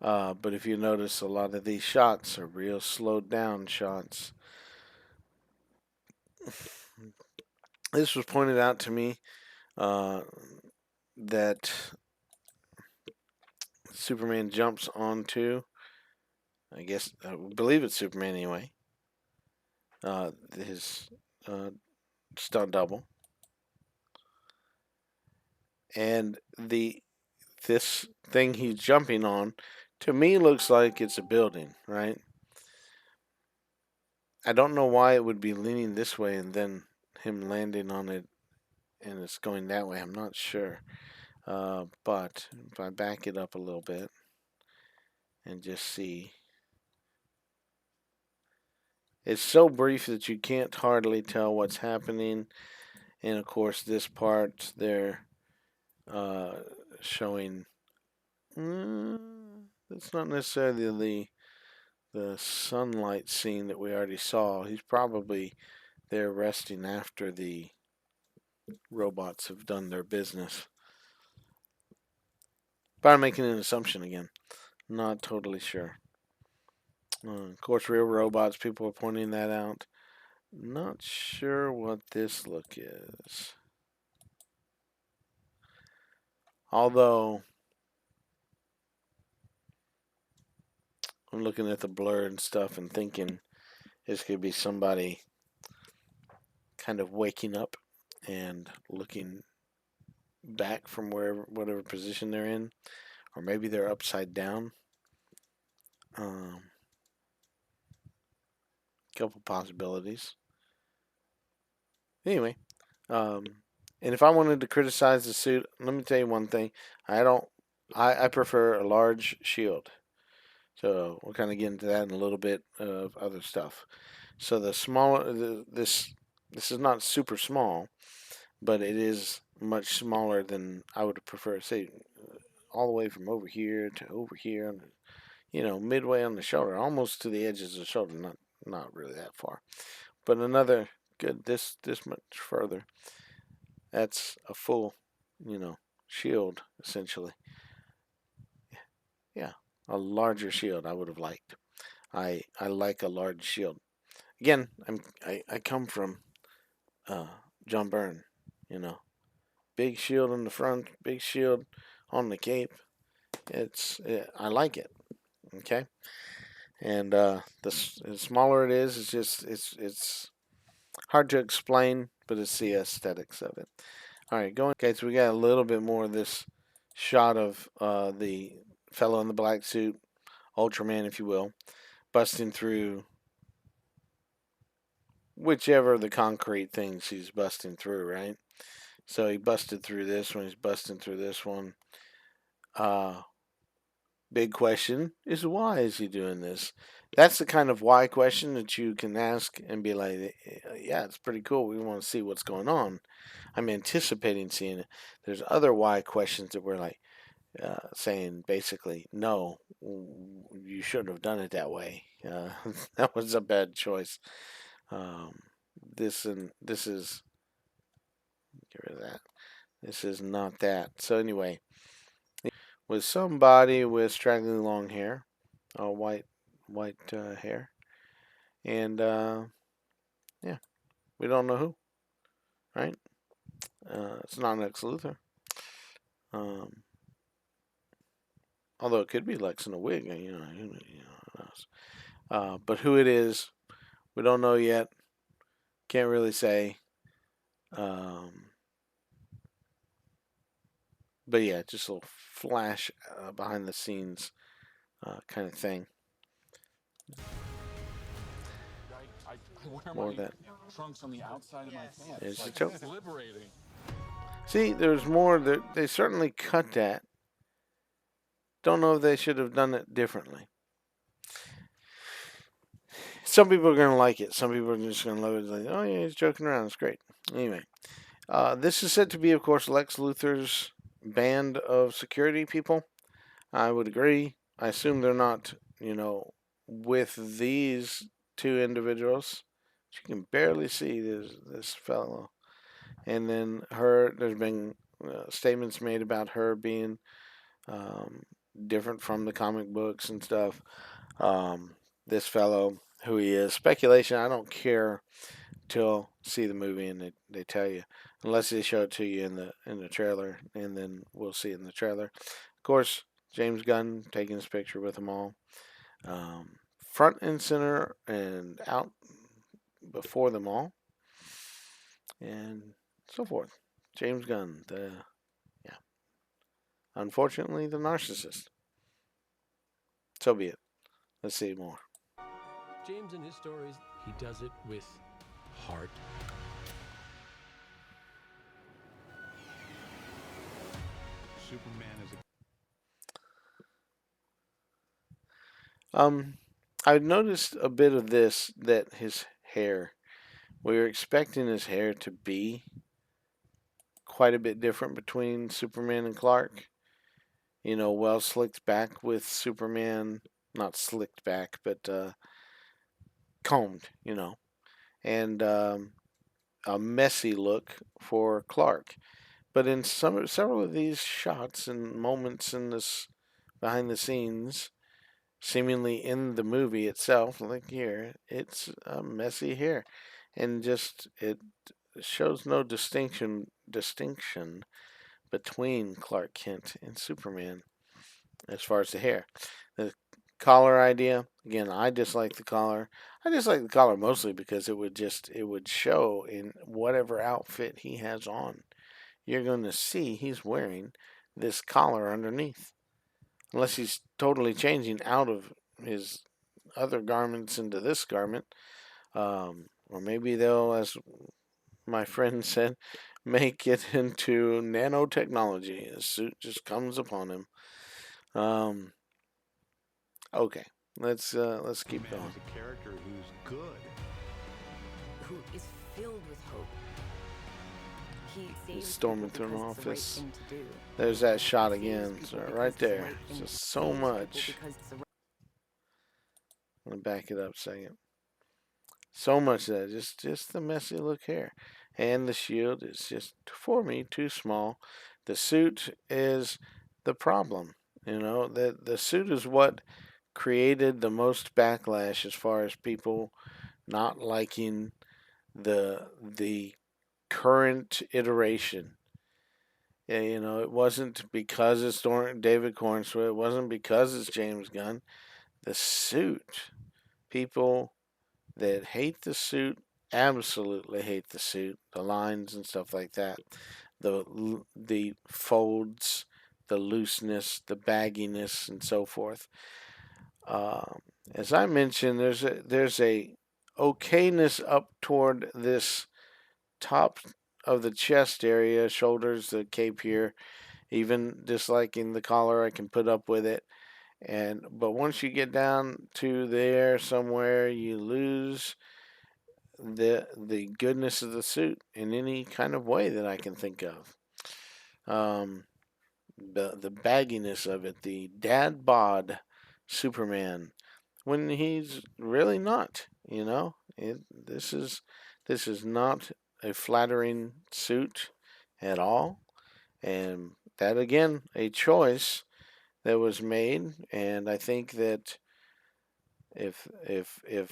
But if you notice, a lot of these shots are real slowed down shots. This was pointed out to me uh, that Superman jumps onto, I guess, I believe it's Superman anyway, his uh, stunt double, and the this thing he's jumping on, to me looks like it's a building, right? I don't know why it would be leaning this way and then him landing on it and it's going that way. I'm not sure. But if I back it up a little bit and just see, it's so brief that you can't hardly tell what's happening. And of course, this part they're uh, showing. It's not necessarily the sunlight scene that we already saw. He's probably there resting after the robots have done their business. But I'm making an assumption again. Not totally sure. Of course, real robots, people are pointing that out. Not sure what this look is. Although, I'm looking at the blur and stuff and thinking this could be somebody kind of waking up and looking back from whatever position they're in, or maybe they're upside down. Um, Couple possibilities. Anyway, um, and if I wanted to criticize the suit, let me tell you one thing. I don't. I prefer a large shield. So we'll kind of get into that in a little bit of other stuff. So the smaller this is not super small, but it is much smaller than I would prefer. Say all the way from over here to over here, midway on the shoulder, almost to the edges of the shoulder. Not really that far, but another good this much further. That's a full, shield essentially. Yeah, a larger shield I would have liked. I like a large shield. Again, I come from uh, John Byrne, you know, big shield in the front, big shield on the cape. I like it. Okay, and the smaller it is, it's just it's hard to explain, but it's the aesthetics of it. All right, going. Okay, so we got a little bit more of this shot of the fellow in the black suit, Ultraman, if you will, busting through whichever of the concrete things he's busting through, right? So he busted through this one. He's busting through this one. Uh, Big question is why is he doing this? That's the kind of why question that you can ask and be like, yeah, it's pretty cool. We want to see what's going on. I'm anticipating seeing it. There's other why questions that we're like saying basically, no, you shouldn't have done it that way. That was a bad choice. Um, this is get rid of that. This is not that. So anyway, with somebody with straggly long hair, white hair, and yeah, we don't know who, right? It's not Lex Luthor, um, although it could be Lex in a wig, who knows? But who it is, we don't know yet. Can't really say. Um, but yeah, just a little flash behind the scenes kind of thing. More of that. Trunks on the outside of my pants. There's the joke. Liberating. See, there's more. They certainly cut that. Don't know if they should have done it differently. Some people are going to like it. Some people are just going to love it. Like, oh, yeah, he's joking around. It's great. Anyway, this is said to be, of course, Lex Luthor's band of security people. I would agree. I assume they're not, with these two individuals. You can barely see this fellow. And then there's been statements made about her being um, different from the comic books and stuff. This fellow, who he is, speculation. I don't care till see the movie and they tell you, unless they show it to you in the trailer, and then we'll see it in the trailer. Of course, James Gunn taking his picture with them all, front and center and out before them all, and so forth. James Gunn, yeah, unfortunately the narcissist. So be it. Let's see more. James in his stories, he does it with heart. Superman is I noticed a bit of this, that his hair, we were expecting his hair to be quite a bit different between Superman and Clark. Well slicked back with Superman, not slicked back, but combed, and a messy look for Clark. But in several of these shots and moments in this behind the scenes, seemingly in the movie itself, like here, it's a messy hair, and just it shows no distinction between Clark Kent and Superman as far as the hair. The collar idea, again, I dislike the collar. I dislike the collar mostly because it would show in whatever outfit he has on. You're going to see he's wearing this collar underneath. Unless he's totally changing out of his other garments into this garment. Or maybe they'll, as my friend said, make it into nanotechnology. The suit just comes upon him. Okay, let's keep Superman going. is a character who's good. Who is filled with hope. He He's saves storming people through an because it's the right office. thing to do. There's that shot He saves again, people so because right it's the there. right thing Just to so do. much. Because it's the right. I'm gonna back it up a second. So much of that, just the messy look hair, and the shield is just for me too small. The suit is the problem. The suit is what created the most backlash as far as people not liking the current iteration. Yeah, it wasn't because it's David Cornswell. It wasn't because it's James Gunn. The suit, people that hate the suit absolutely hate the suit, the lines and stuff like that, the folds, the looseness, the bagginess, and so forth. Um, as I mentioned, there's a okayness up toward this top of the chest area, shoulders, the cape here. Even disliking the collar, I can put up with it. And but once you get down to there somewhere, you lose the goodness of the suit in any kind of way that I can think of. Um, the bagginess of it, the Dad Bod Superman, when he's really not. This is not a flattering suit at all, and that again a choice that was made, and I think that if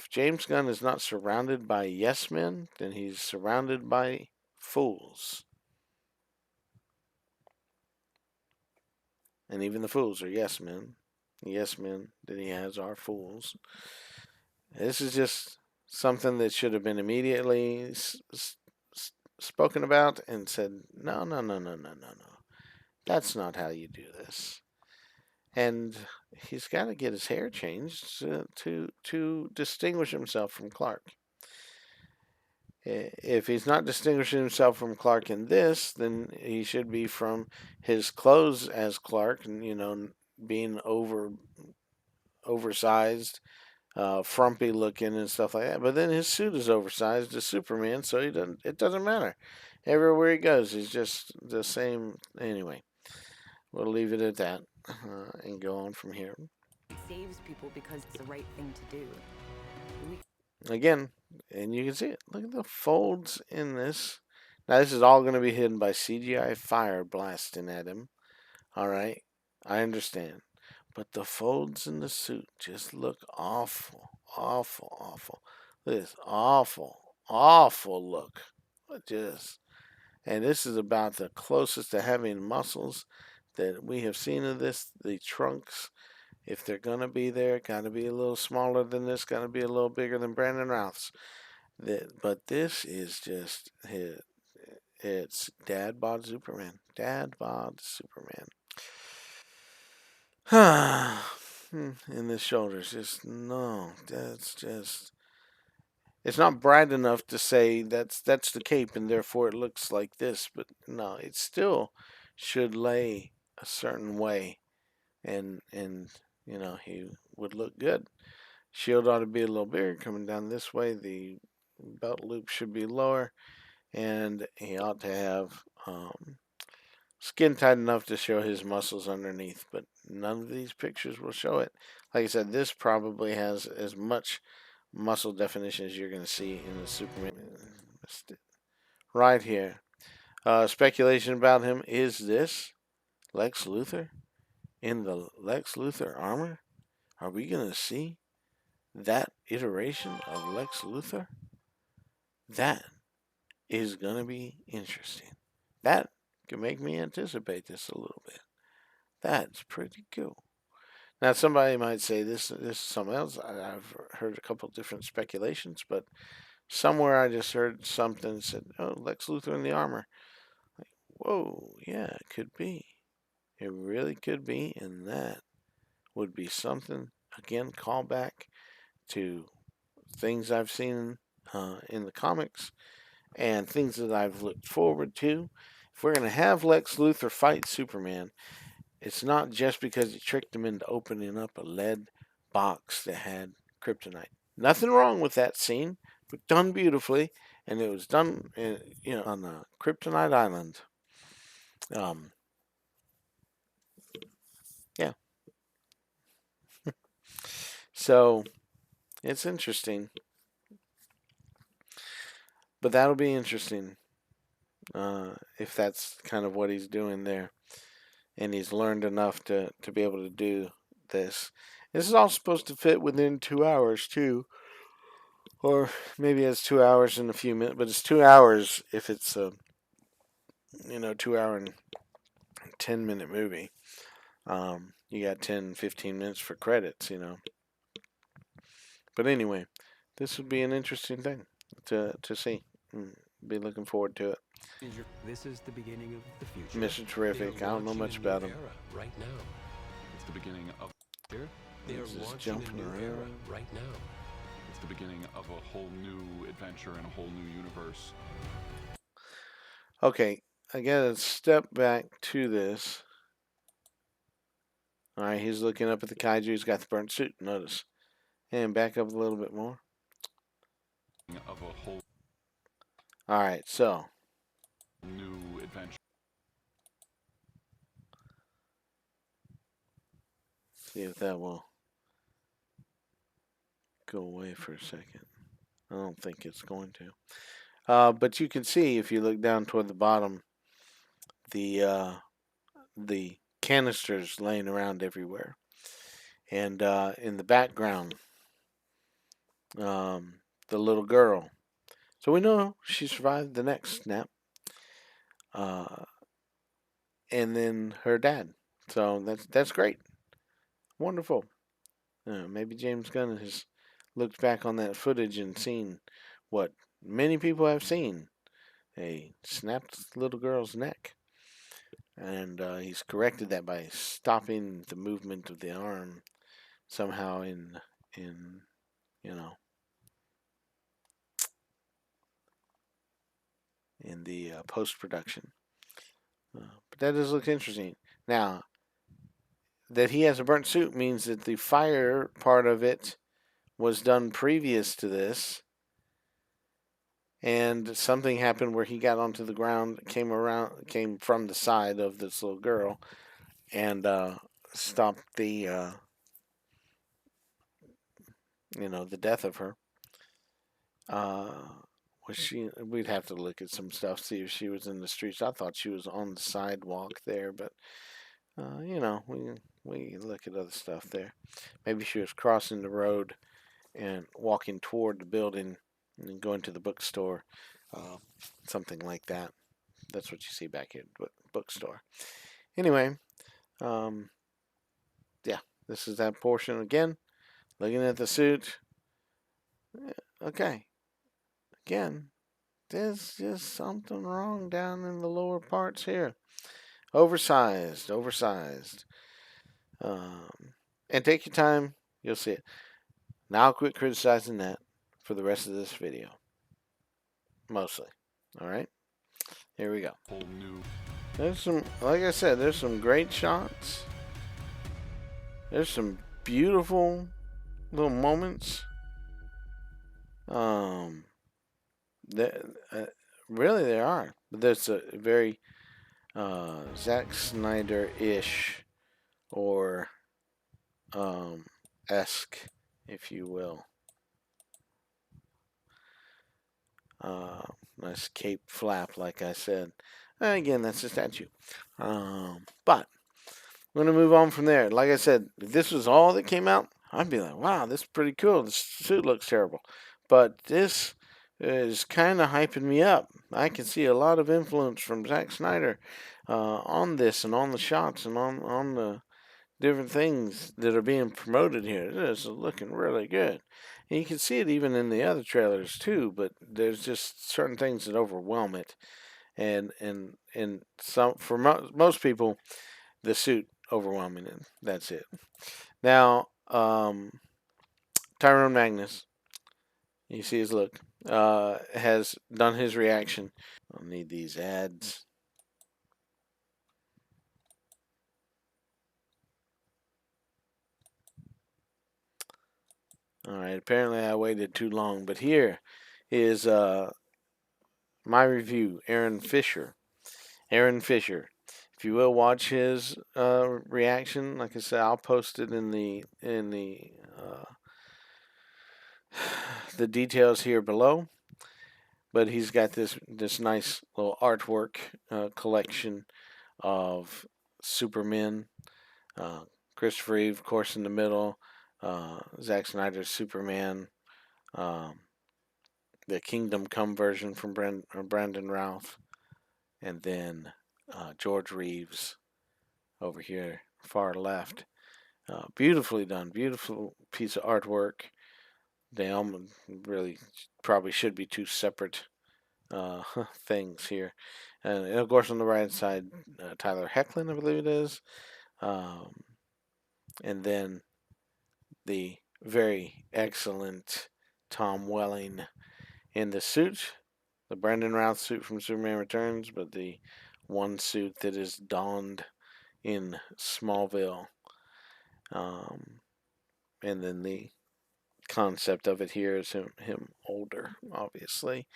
James Gunn is not surrounded by yes men, then he's surrounded by fools. And even the fools are yes men. The yes men that he has are fools. This is just something that should have been immediately spoken about and said, no, no, no, no, no, no, no. That's not how you do this. And he's got to get his hair changed to distinguish himself from Clark. If he's not distinguishing himself from Clark in this, then he should be from his clothes as Clark, and being oversized, frumpy looking and stuff like that. But then his suit is oversized as Superman, so he doesn't. It doesn't matter. Everywhere he goes, he's just the same. Anyway, we'll leave it at that and go on from here. Saves people because it's the right thing to do. Again, and you can see it. Look at the folds in this. Now, this is all going to be hidden by CGI fire blasting at him. All right, I understand. But the folds in the suit just look awful, awful, awful. This awful, awful look. Just, and this is about the closest to having muscles that we have seen of this. The trunks, if they're gonna be there, gotta be a little smaller than this. Gotta be a little bigger than Brandon Routh's. But this is just it's Dad Bod Superman. Dad Bod Superman. In the shoulders, just no. That's just. It's not bright enough to say that's the cape and therefore it looks like this, but no, it still should lay a certain way, and he would look good. Shield ought to be a little bigger coming down this way. The belt loop should be lower, and he ought to have skin tight enough to show his muscles underneath. But none of these pictures will show it. Like I said, this probably has as much muscle definition as you're going to see in the Superman. Right here. Speculation about him is this Lex Luthor in the Lex Luthor armor? Are we going to see that iteration of Lex Luthor? That is going to be interesting. That can make me anticipate this a little bit. That's pretty cool. Now, somebody might say this is something else. I've heard a couple different speculations, but somewhere I just heard something that said, "Oh, Lex Luthor in the armor." Like, whoa, yeah, it could be. It really could be, and that would be something. Again, callback to things I've seen in the comics and things that I've looked forward to. If we're going to have Lex Luthor fight Superman, it's not just because he tricked him into opening up a lead box that had kryptonite. Nothing wrong with that scene, but done beautifully, and it was done, on the Kryptonite Island. Yeah. So it's interesting, but that'll be interesting if that's kind of what he's doing there, and he's learned enough to be able to do this. This is all supposed to fit within 2 hours too, or maybe it's 2 hours and a few minutes, but it's 2 hours if it's a 2 hour and 10-minute movie. You got 10-15 minutes for credits. But anyway, this would be an interesting thing. to see. Be looking forward to it. This is the beginning of the future. Mr. Terrific. I don't know much about him. Right now. It's the beginning of They are He's just launching a jumping new around. era right now. it's the beginning of a whole new adventure and a whole new universe. Okay, I gotta step back to this. All right, he's looking up at the kaiju. He's got the burnt suit. Notice, and back up a little bit more. Of a whole All right, so new adventure. see if that will go away for a second. I don't think it's going to. But you can see if you look down toward the bottom, the canisters laying around everywhere, and in the background, the little girl. So we know she survived the next snap, uh, and then her dad. So that's great, wonderful. Maybe James Gunn has looked back on that footage and seen what many people have seen: a snapped little girl's neck. And he's corrected that by stopping the movement of the arm somehow in you know in the post production. But that does look interesting. Now that he has a burnt suit means that the fire part of it was done previous to this, and something happened where he got onto the ground, came from the side of this little girl, and stopped the the death of her. Was she? We'd have to look at some stuff, see if she was in the streets. I thought she was on the sidewalk there, but we look at other stuff there. Maybe she was crossing the road and walking toward the building and going to the bookstore, something like that. That's what you see back here, bookstore. Anyway, yeah, this is that portion again. Looking at the suit. Okay. Again, there's just something wrong down in the lower parts here. Oversized. And take your time. You'll see it. Now I'll quit criticizing that for the rest of this video. Mostly. Alright? Here we go. Whole new. There's some, like I said, there's some great shots. There's some beautiful little moments. Really there are. But there's a very Zack Snyder-ish or esque, if you will. Nice cape flap, like I said. And again, that's a statue. But I'm going to move on from there. Like I said, if this was all that came out, I'd be like, wow, this is pretty cool. This suit looks terrible. But this is kind of hyping me up. I can see a lot of influence from Zack Snyder on this and on the shots and on the different things that are being promoted here. This is looking really good. And you can see it even in the other trailers too, but there's just certain things that overwhelm it. And some for most people, the suit overwhelming it. That's it. Now, Tyrone Magnus, you see his look, has done his reaction. I'll need these ads. Alright, apparently I waited too long, but here is my review, Aaron Fisher. Aaron Fisher. If you will watch his reaction, like I said, I'll post it in the the details here below. But he's got this nice little artwork collection of Supermen. Christopher Reeve, of course, in the middle. Zack Snyder's Superman. The Kingdom Come version from Brandon Routh. And then George Reeves over here, far left. Beautifully done. Beautiful piece of artwork. They really probably should be two separate things here. And of course, on the right side, Tyler Hecklin, I believe it is. Um, and then the very excellent Tom Welling in the suit, the Brandon Routh suit from Superman Returns, but the one suit that is donned in Smallville. Um, and then the concept of it here is him older, obviously.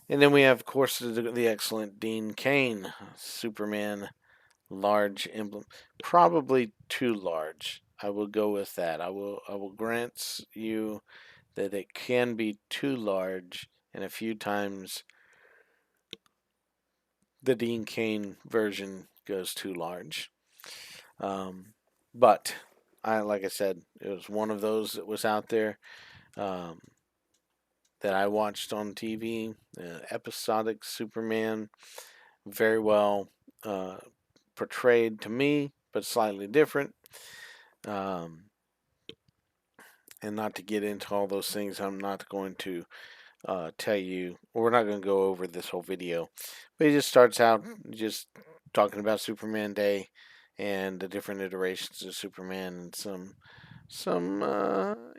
And then we have, of course, the excellent Dean Cain, Superman, large emblem, probably too large. I will go with that. I will grant you that it can be too large, and a few times the Dean Cain version goes too large. But like I said, it was one of those that was out there. Um, that I watched on TV, episodic Superman, very well uh, portrayed to me, but slightly different. Um, and not to get into all those things, I'm not going to tell you, we're not going to go over this whole video. But he just starts out just talking about Superman Day and the different iterations of Superman and some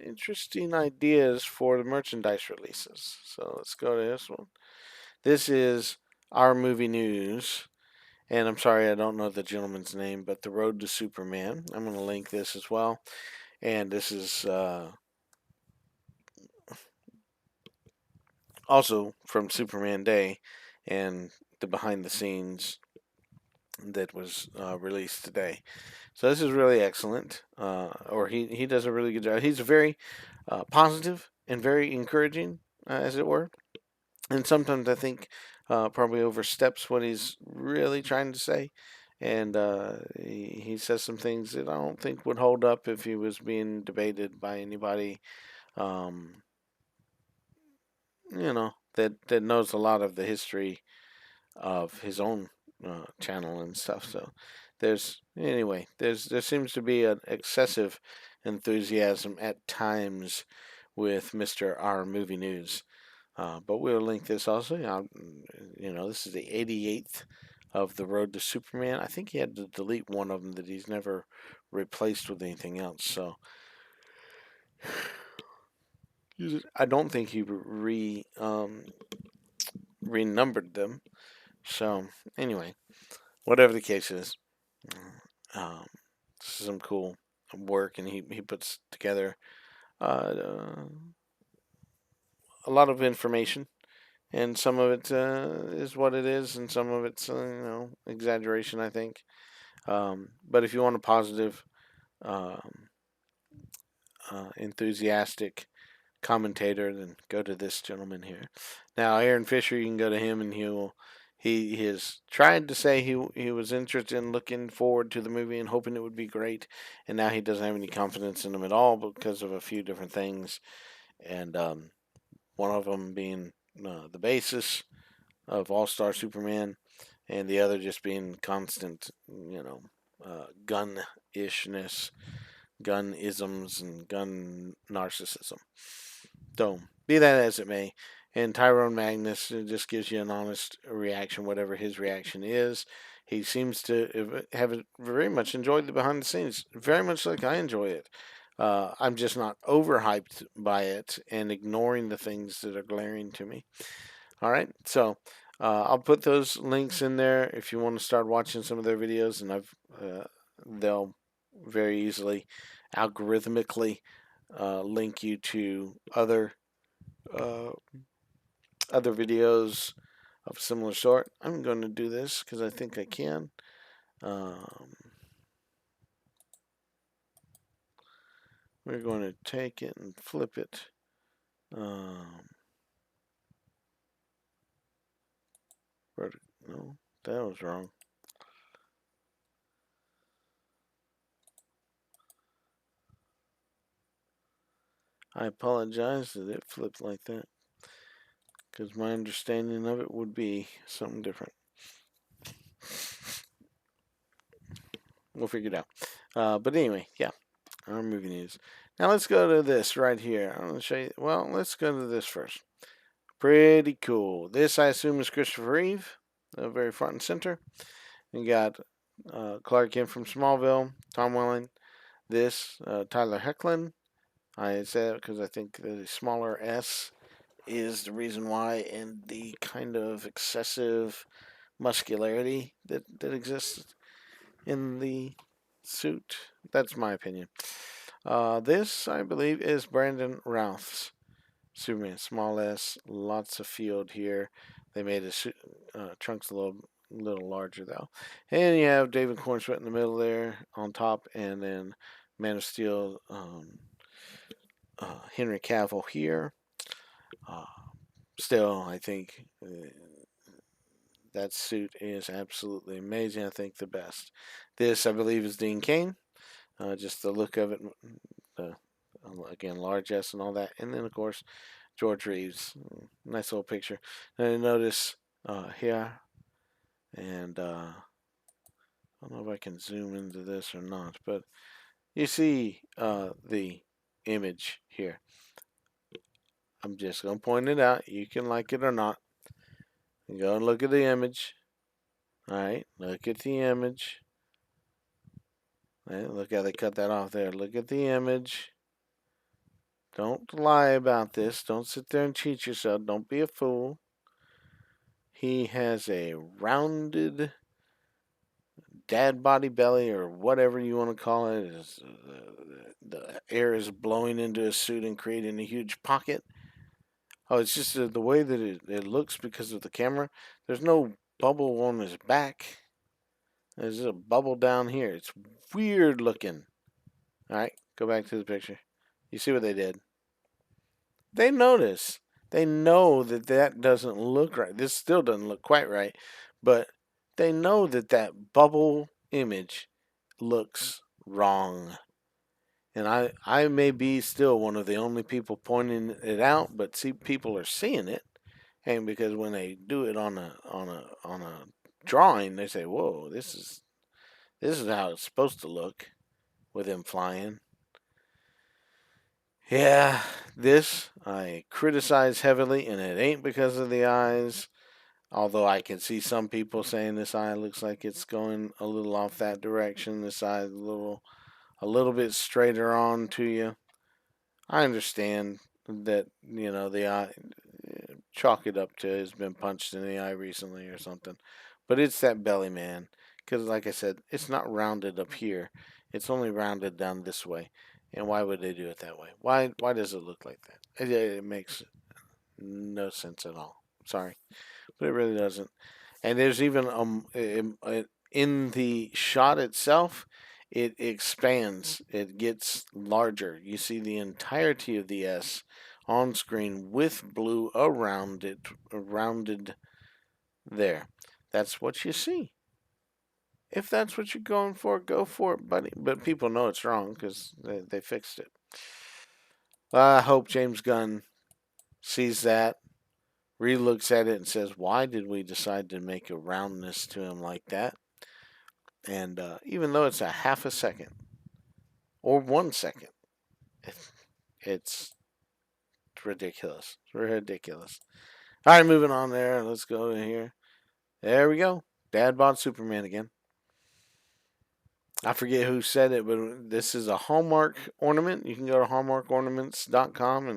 interesting ideas for the merchandise releases. So let's go to this one. This is Our Movie News. And I'm sorry, I don't know the gentleman's name, but The Road to Superman. I'm going to link this as well. And this is also from Superman Day and the behind the scenes that was released today. So this is really excellent. Or he does a really good job. He's very positive and very encouraging, as it were. And sometimes I think probably oversteps what he's really trying to say. And he says some things that I don't think would hold up if he was being debated by anybody, um, that knows a lot of the history of his own channel and stuff. So there seems to be an excessive enthusiasm at times with Mr. Our Movie News. But we'll link this also. This is the 88th of The Road to Superman. I think he had to delete one of them that he's never replaced with anything else. So I don't think he renumbered them. So anyway, whatever the case is, um, this is some cool work, and he puts together uh, a lot of information, and some of it is what it is, and some of it's exaggeration, I think. But if you want a positive, um, enthusiastic commentator, then go to this gentleman here. Now, Aaron Fisher, you can go to him, and he has tried to say he was interested in looking forward to the movie and hoping it would be great, and now he doesn't have any confidence in him at all because of a few different things, and one of them being the basis of All Star Superman, and the other just being constant, gun ishness, gun isms, and gun narcissism. So, be that as it may, and Tyrone Magnus just gives you an honest reaction, whatever his reaction is. He seems to have very much enjoyed the behind the scenes, very much like I enjoy it. I'm just not overhyped by it and ignoring the things that are glaring to me. All right, so I'll put those links in there if you want to start watching some of their videos, and they'll very easily, algorithmically, link you to uh, other videos of similar sort. I'm going to do this because I think I can. We're going to take it and flip it. No, that was wrong. I apologize that it flipped like that, because my understanding of it would be something different. We'll figure it out. But anyway, yeah, Our Movie News. Now let's go to this right here. I'm going to show you. Well, let's go to this first. Pretty cool. This, I assume, is Christopher Reeve, very front and center. You got Clark Kent from Smallville, Tom Welling. This, Tyler Hoechlin. I say that because I think the smaller S is the reason why, and the kind of excessive muscularity that exists in the suit. That's my opinion. This, I believe, is Brandon Routh's Superman. Small S, lots of field here. They made his trunks a little larger though. And you have David Cornsweet in the middle there on top, and then Man of Steel, Henry Cavill here. Uh, Still, I think that suit is absolutely amazing. I think the best. This, I believe, is Dean Cain. Just the look of it, uh, again, large S and all that. And then, of course, George Reeves. Nice little picture. And you notice here, and I don't know if I can zoom into this or not, but you see the image here. I'm just going to point it out. You can like it or not. Go and look at the image. All right, look at the image. Right, look how they cut that off there. Look at the image. Don't lie about this. Don't sit there and cheat yourself. Don't be a fool. He has a rounded dad body belly, or whatever you want to call it. The air is blowing into his suit and creating a huge pocket. Oh, it's just the way that it looks because of the camera. There's no bubble on his back. There's a bubble down here. It's weird looking. All right, go back to the picture. You see what they did? They notice. They know that that doesn't look right. This still doesn't look quite right, but they know that that bubble image looks wrong. And I may be still one of the only people pointing it out, but see, people are seeing it, and because when they do it on a drawing, they say, "Whoa, this is how it's supposed to look with him flying." Yeah, this I criticize heavily, and it ain't because of the eyes. Although I can see some people saying this eye looks like it's going a little off that direction. This eye a little bit straighter on to you. I understand that the eye. Chalk it up to has been punched in the eye recently or something, but it's that belly, man. Because like I said, it's not rounded up here. It's only rounded down this way. And why would they do it that way? Why does it look like that? It makes no sense at all. Sorry, but it really doesn't. And there's even in the shot itself, it expands. It gets larger. You see the entirety of the S on screen with blue around it, rounded there. That's what you see. If that's what you're going for, go for it, buddy. But people know it's wrong because they fixed it. I hope James Gunn sees that, relooks at it, and says, why did we decide to make a roundness to him like that? And even though it's a half a second or 1 second, it's ridiculous. It's ridiculous. All right, moving on there. Let's go to here. There we go. Dad Bod Superman again. I forget who said it, but this is a Hallmark ornament. You can go to hallmarkornaments.com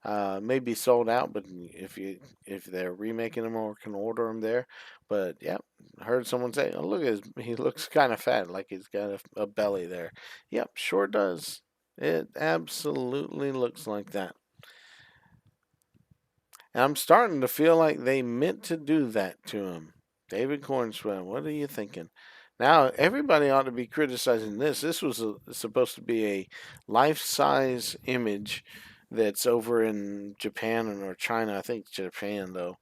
and maybe sold out, but if they're remaking them or can order them there. But yeah, heard someone say, "Oh, look at he looks kind of fat, like he's got a belly there." Yep, sure does. It absolutely looks like that. And I'm starting to feel like they meant to do that to him. David Cornswell, what are you thinking? Now, everybody ought to be criticizing this. This was supposed to be a life-size image that's over in Japan or China, I think Japan, though,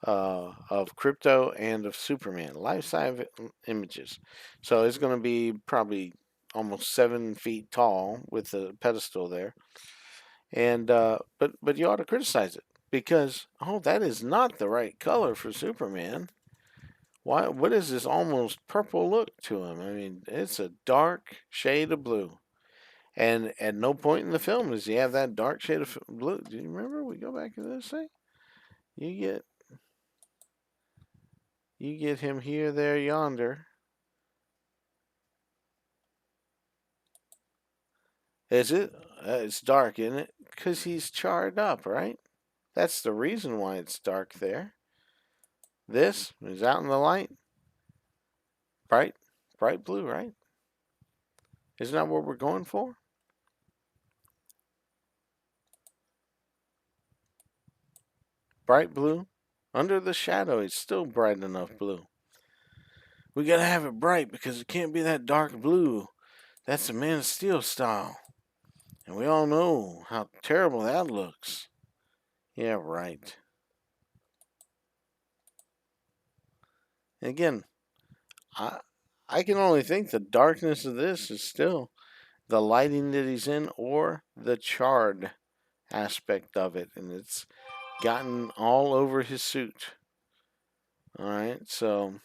of Crypto and of Superman. Life-size images. So it's going to be probably almost 7 feet tall with a pedestal there. And but you ought to criticize it because that is not the right color for Superman. Why? What is this almost purple look to him? I mean, it's a dark shade of blue, And at no point in the film does he have that dark shade of blue. Do you remember? We go back to this thing. You get him here, there, yonder. Is it? It's dark, isn't it? Because he's charred up, right? That's the reason why it's dark there. This is out in the light. Bright, bright blue, right? Isn't that what we're going for? Bright blue. Under the shadow, it's still bright enough blue. We gotta have it bright because it can't be that dark blue. That's the Man of Steel style. And we all know how terrible that looks. Yeah, right. And again, I I can only think the darkness of this is still the lighting that he's in or the charred aspect of it. And it's gotten all over his suit. Alright, so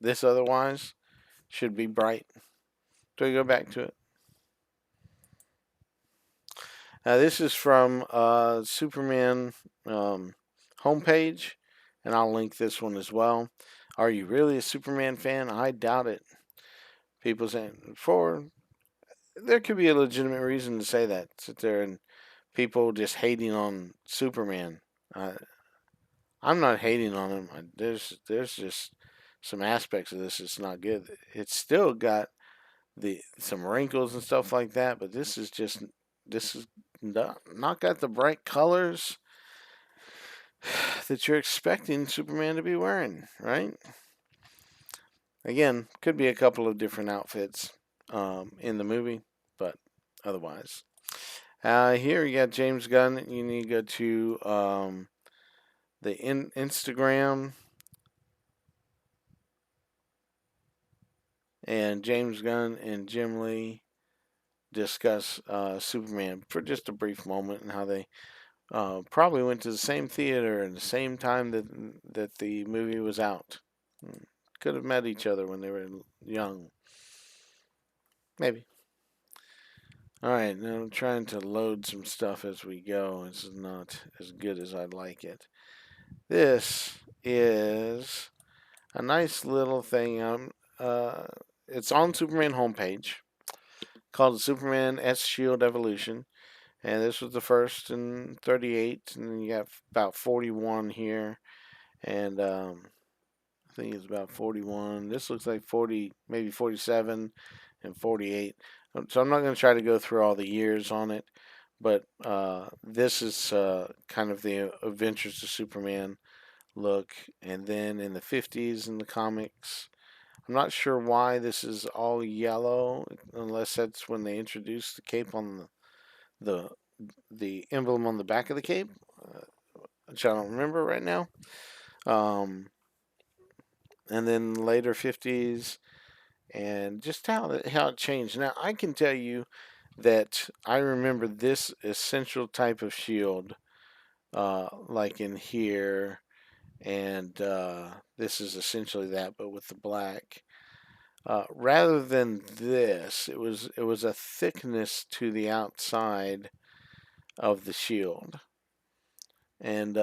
this otherwise should be bright. Do we go back to it? This is from Superman homepage, and I'll link this one as well. Are you really a Superman fan? I doubt it. People saying there could be a legitimate reason to say that. Sit there and people just hating on Superman. I'm not hating on him. There's just some aspects of this that's not good. It's still got some wrinkles and stuff like that, but this is not got the bright colors that you're expecting Superman to be wearing, right? Again, could be a couple of different outfits in the movie, but otherwise. Here you got James Gunn. You need to go to the Instagram, and James Gunn and Jim Lee discuss Superman for just a brief moment and how they probably went to the same theater at the same time that the movie was out. Could have met each other when they were young. Maybe. Alright, now I'm trying to load some stuff as we go. This is not as good as I'd like it. This is a nice little thing. It's on Superman homepage called the Superman S Shield Evolution. And this was the first in 38, and then you got about 41 here. And I think it's about 41. This looks like 40, maybe 47 and 48. So I'm not going to try to go through all the years on it, but this is kind of the Adventures of Superman look. And then in the 50s in the comics, I'm not sure why this is all yellow, unless that's when they introduced the cape on the emblem on the back of the cape, which I don't remember right now. And then later 50s, and just how it changed. Now I can tell you that I remember this essential type of shield, like in here, and this is essentially that, but with the black. Rather than this, it was a thickness to the outside of the shield, and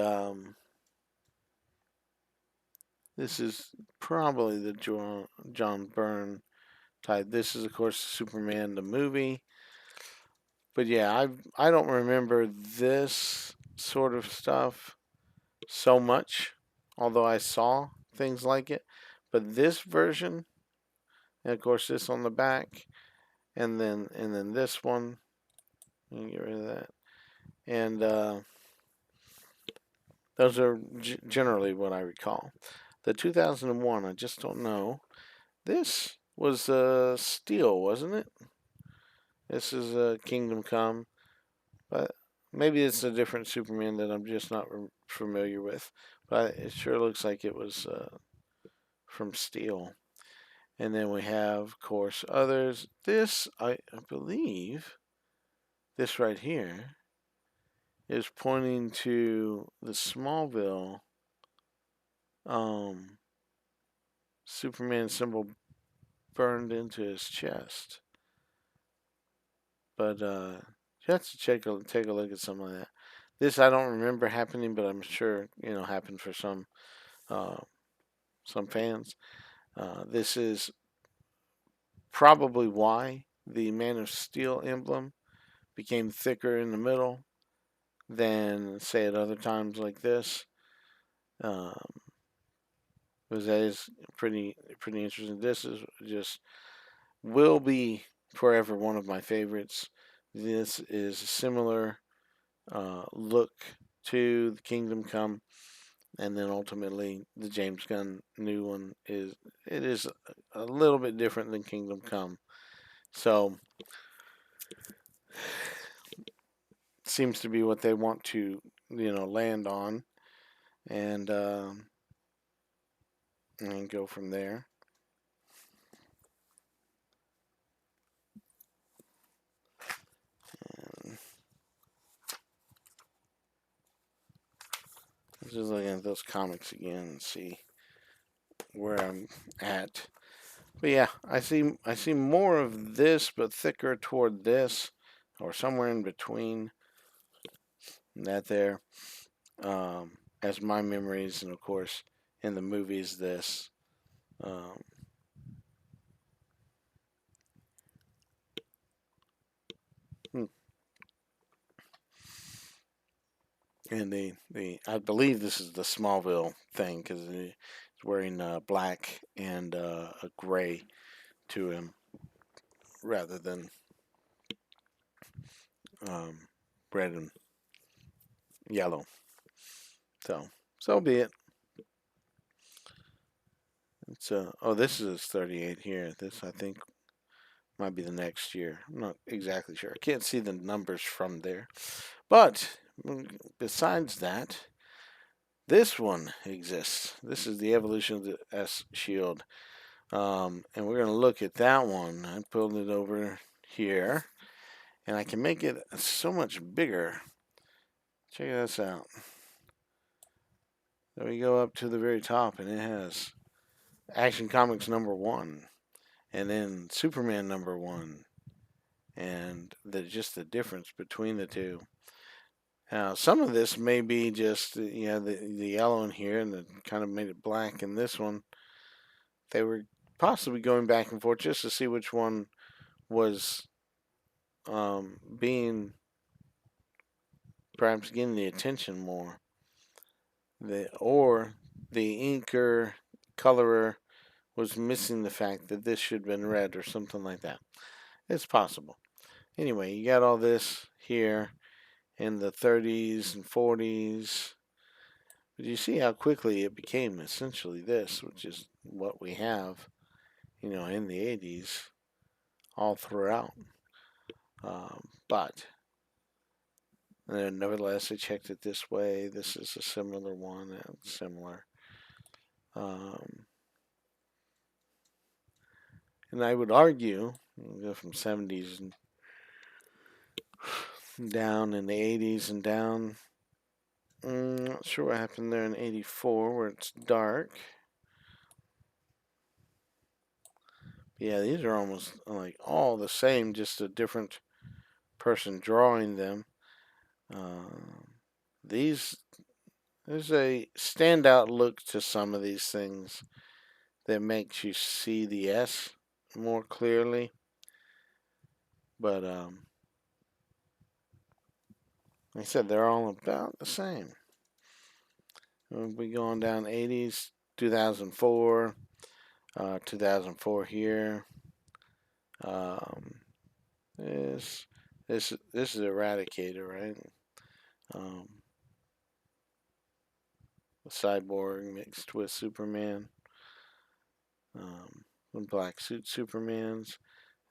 this is probably the John Byrne type. This is, of course, Superman the movie. But yeah, I don't remember this sort of stuff so much, although I saw things like it. But this version, and of course this on the back, and then this one. Let me get rid of that. And those are generally what I recall. The 2001, I just don't know. This was Steel, wasn't it? This is Kingdom Come, but maybe it's a different Superman that I'm just not familiar with. But it sure looks like it was from Steel. And then we have, of course, others. This, I believe, this right here is pointing to the Smallville Superman symbol burned into his chest. But you have to take a look at something like that. This I don't remember happening, but I'm sure happened for uh, some fans. This is probably why the Man of Steel emblem became thicker in the middle than, say, at other times like this. Um, because that is pretty interesting. This is just will be forever one of my favorites. This is a similar look to the Kingdom Come, and then ultimately the James Gunn new one is a little bit different than Kingdom Come. So seems to be what they want to land on, and and go from there. And just looking at those comics again and see where I'm at. But yeah, I see more of this, but thicker toward this, or somewhere in between that there. As my memories, and of course in the movies, this. Um, hmm. and the I believe this is the Smallville thing because he's wearing black and a gray to him rather than um, red and yellow. So be it. It's this is 38 here. This I think might be the next year. I'm not exactly sure. I can't see the numbers from there. But besides that, this one exists. This is the evolution of the S Shield. And we're going to look at that one. I pulled it over here. And I can make it so much bigger. Check this out. There we go up to the very top, and it has Action Comics #1. And then Superman #1. And just the difference between the two. Now, some of this may be just the yellow in here, and it kind of made it black in this one. They were possibly going back and forth just to see which one was being perhaps getting the attention more. Or the inker colorer was missing the fact that this should have been red or something like that. It's possible. Anyway, you got all this here in the 30s and 40s. But you see how quickly it became essentially this, which is what we have, in the 80s all throughout. But nevertheless, I checked it this way. This is a similar one, and similar. And I would argue, go from 70s and down in the 80s and down. Not sure what happened there in 84 where it's dark. But yeah, these are almost like all the same, just a different person drawing them. There's a standout look to some of these things that makes you see the S more clearly. But like I said, they're all about the same. We going down 80s, 2004, 2004 here. This is Eradicator, right? The Cyborg mixed with Superman. Black suit Supermans.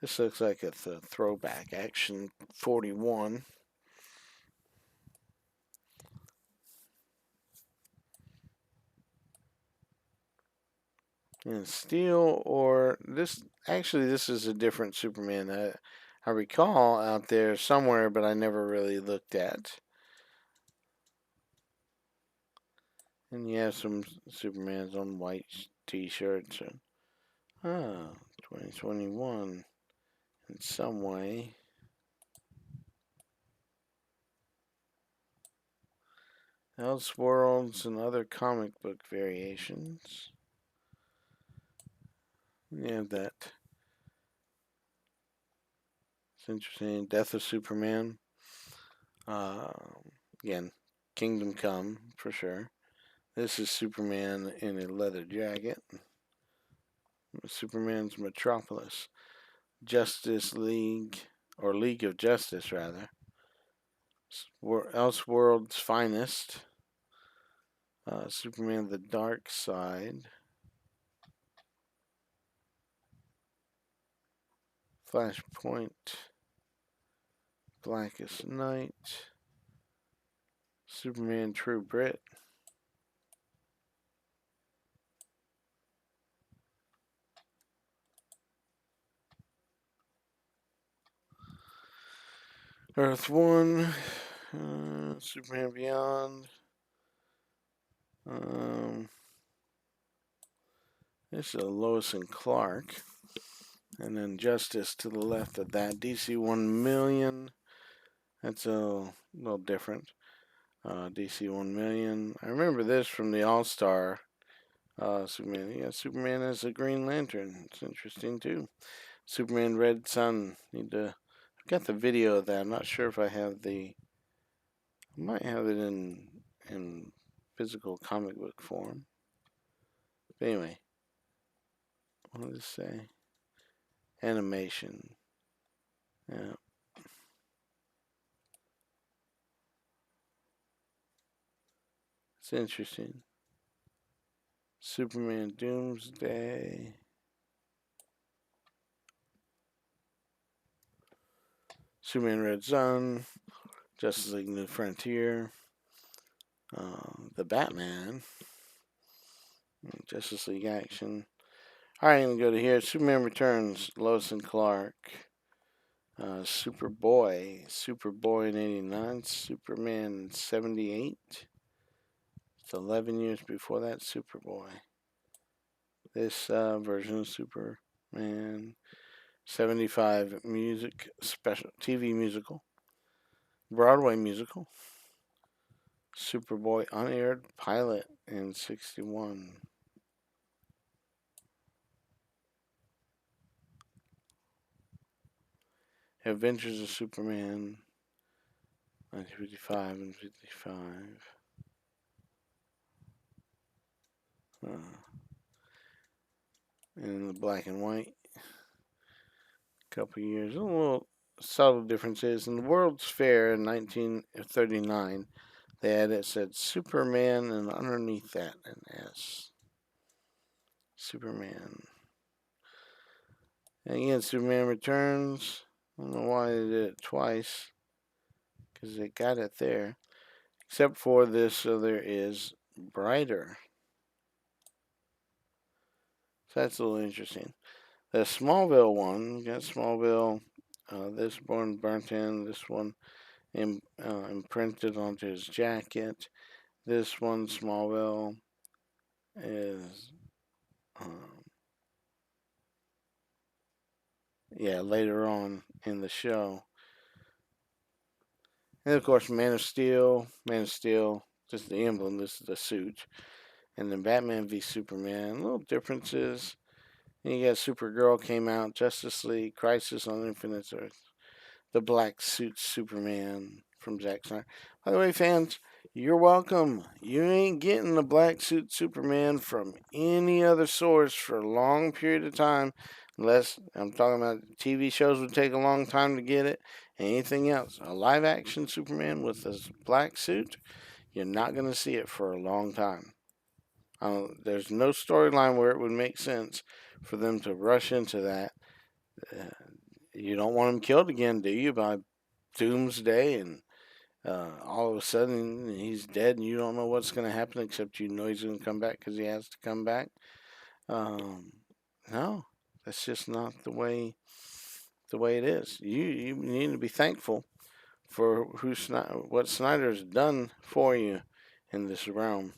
This looks like a throwback. Action 41. And Steel, or this, actually this is a different Superman that I recall out there somewhere, but I never really looked at. And you have some Supermans on white t-shirts. Ah, 2021 in some way. Elseworlds and other comic book variations. Yeah, that. It's interesting. Death of Superman. Uh, Again, Kingdom Come for sure. This is Superman in a leather jacket. Superman's Metropolis. Justice League, or League of Justice rather. Elseworld's Finest. Superman the Dark Side. Flashpoint. Blackest Night. Superman True Grit. Earth 1. Superman Beyond. This is a Lois and Clark. And then Justice to the left of that. DC 1 million. That's a little different. DC 1 million. I remember this from the All Star Superman. Yeah, Superman as a Green Lantern. It's interesting too. Superman Red Sun. I've got the video of that. I'm not sure if I have I might have it in physical comic book form. But anyway, what does it say? Animation. Yeah. It's interesting. Superman Doomsday. Superman Red Sun. Justice League New Frontier. The Batman. Justice League Action. Alright, I'm going to go to here. Superman Returns. Lois and Clark. Superboy in 89. Superman in 78. It's 11 years before that Superboy. This version of Superman 75 music special TV musical. Broadway musical. Superboy unaired pilot in 61. Adventures of Superman 1955 and 55. In the black and white. Couple years. A little subtle differences. In the World's Fair in 1939, they had it said Superman, and underneath that an S. Superman. And again, Superman Returns. I don't know why they did it twice, because they got it there. Except for this, so there is Brighter. So that's a little interesting. The Smallville one, got Smallville. This one burnt in. This one imprinted onto his jacket. This one, Smallville, is later on in the show. And of course, Man of Steel, just the emblem. This is the suit. And then Batman v Superman, little differences. And you got Supergirl came out, Justice League, Crisis on Infinite Earth, the black suit Superman from Zack Snyder. By the way, fans, you're welcome. You ain't getting the black suit Superman from any other source for a long period of time, unless I'm talking about TV shows would take a long time to get it. Anything else, a live action Superman with a black suit, you're not going to see it for a long time. There's no storyline where it would make sense for them to rush into that. You don't want him killed again, do you, by Doomsday, and all of a sudden he's dead and you don't know what's going to happen, except you know he's going to come back because he has to come back. No, that's just not the way it is. You need to be thankful for what Snyder's done for you in this realm.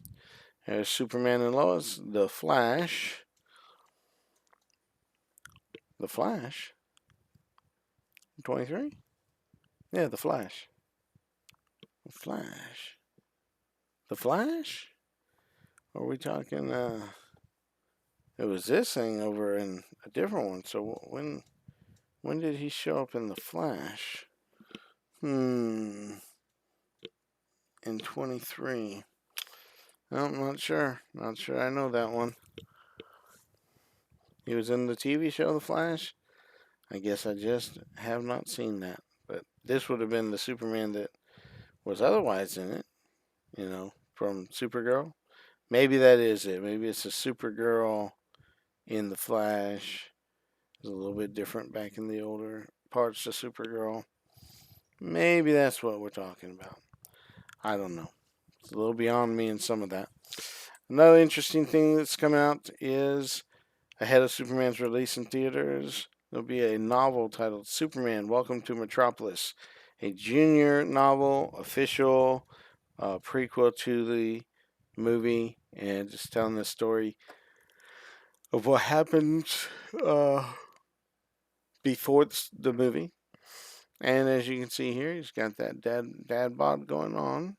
There's Superman and Lois, The Flash. The Flash. 23? Yeah, The Flash. The Flash. The Flash? Or are we talking, it was this thing over in a different one. So when did he show up in The Flash? In 23. No, I'm not sure. Not sure I know that one. He was in the TV show The Flash? I guess I just have not seen that. But this would have been the Superman that was otherwise in it, from Supergirl. Maybe that is it. Maybe it's a Supergirl in The Flash. It's a little bit different back in the older parts of Supergirl. Maybe that's what we're talking about. I don't know. It's a little beyond me in some of that. Another interesting thing that's coming out is ahead of Superman's release in theaters, there'll be a novel titled Superman Welcome to Metropolis, a junior novel, official prequel to the movie, and just telling the story of what happens before the movie. And as you can see here, he's got that dad bod going on,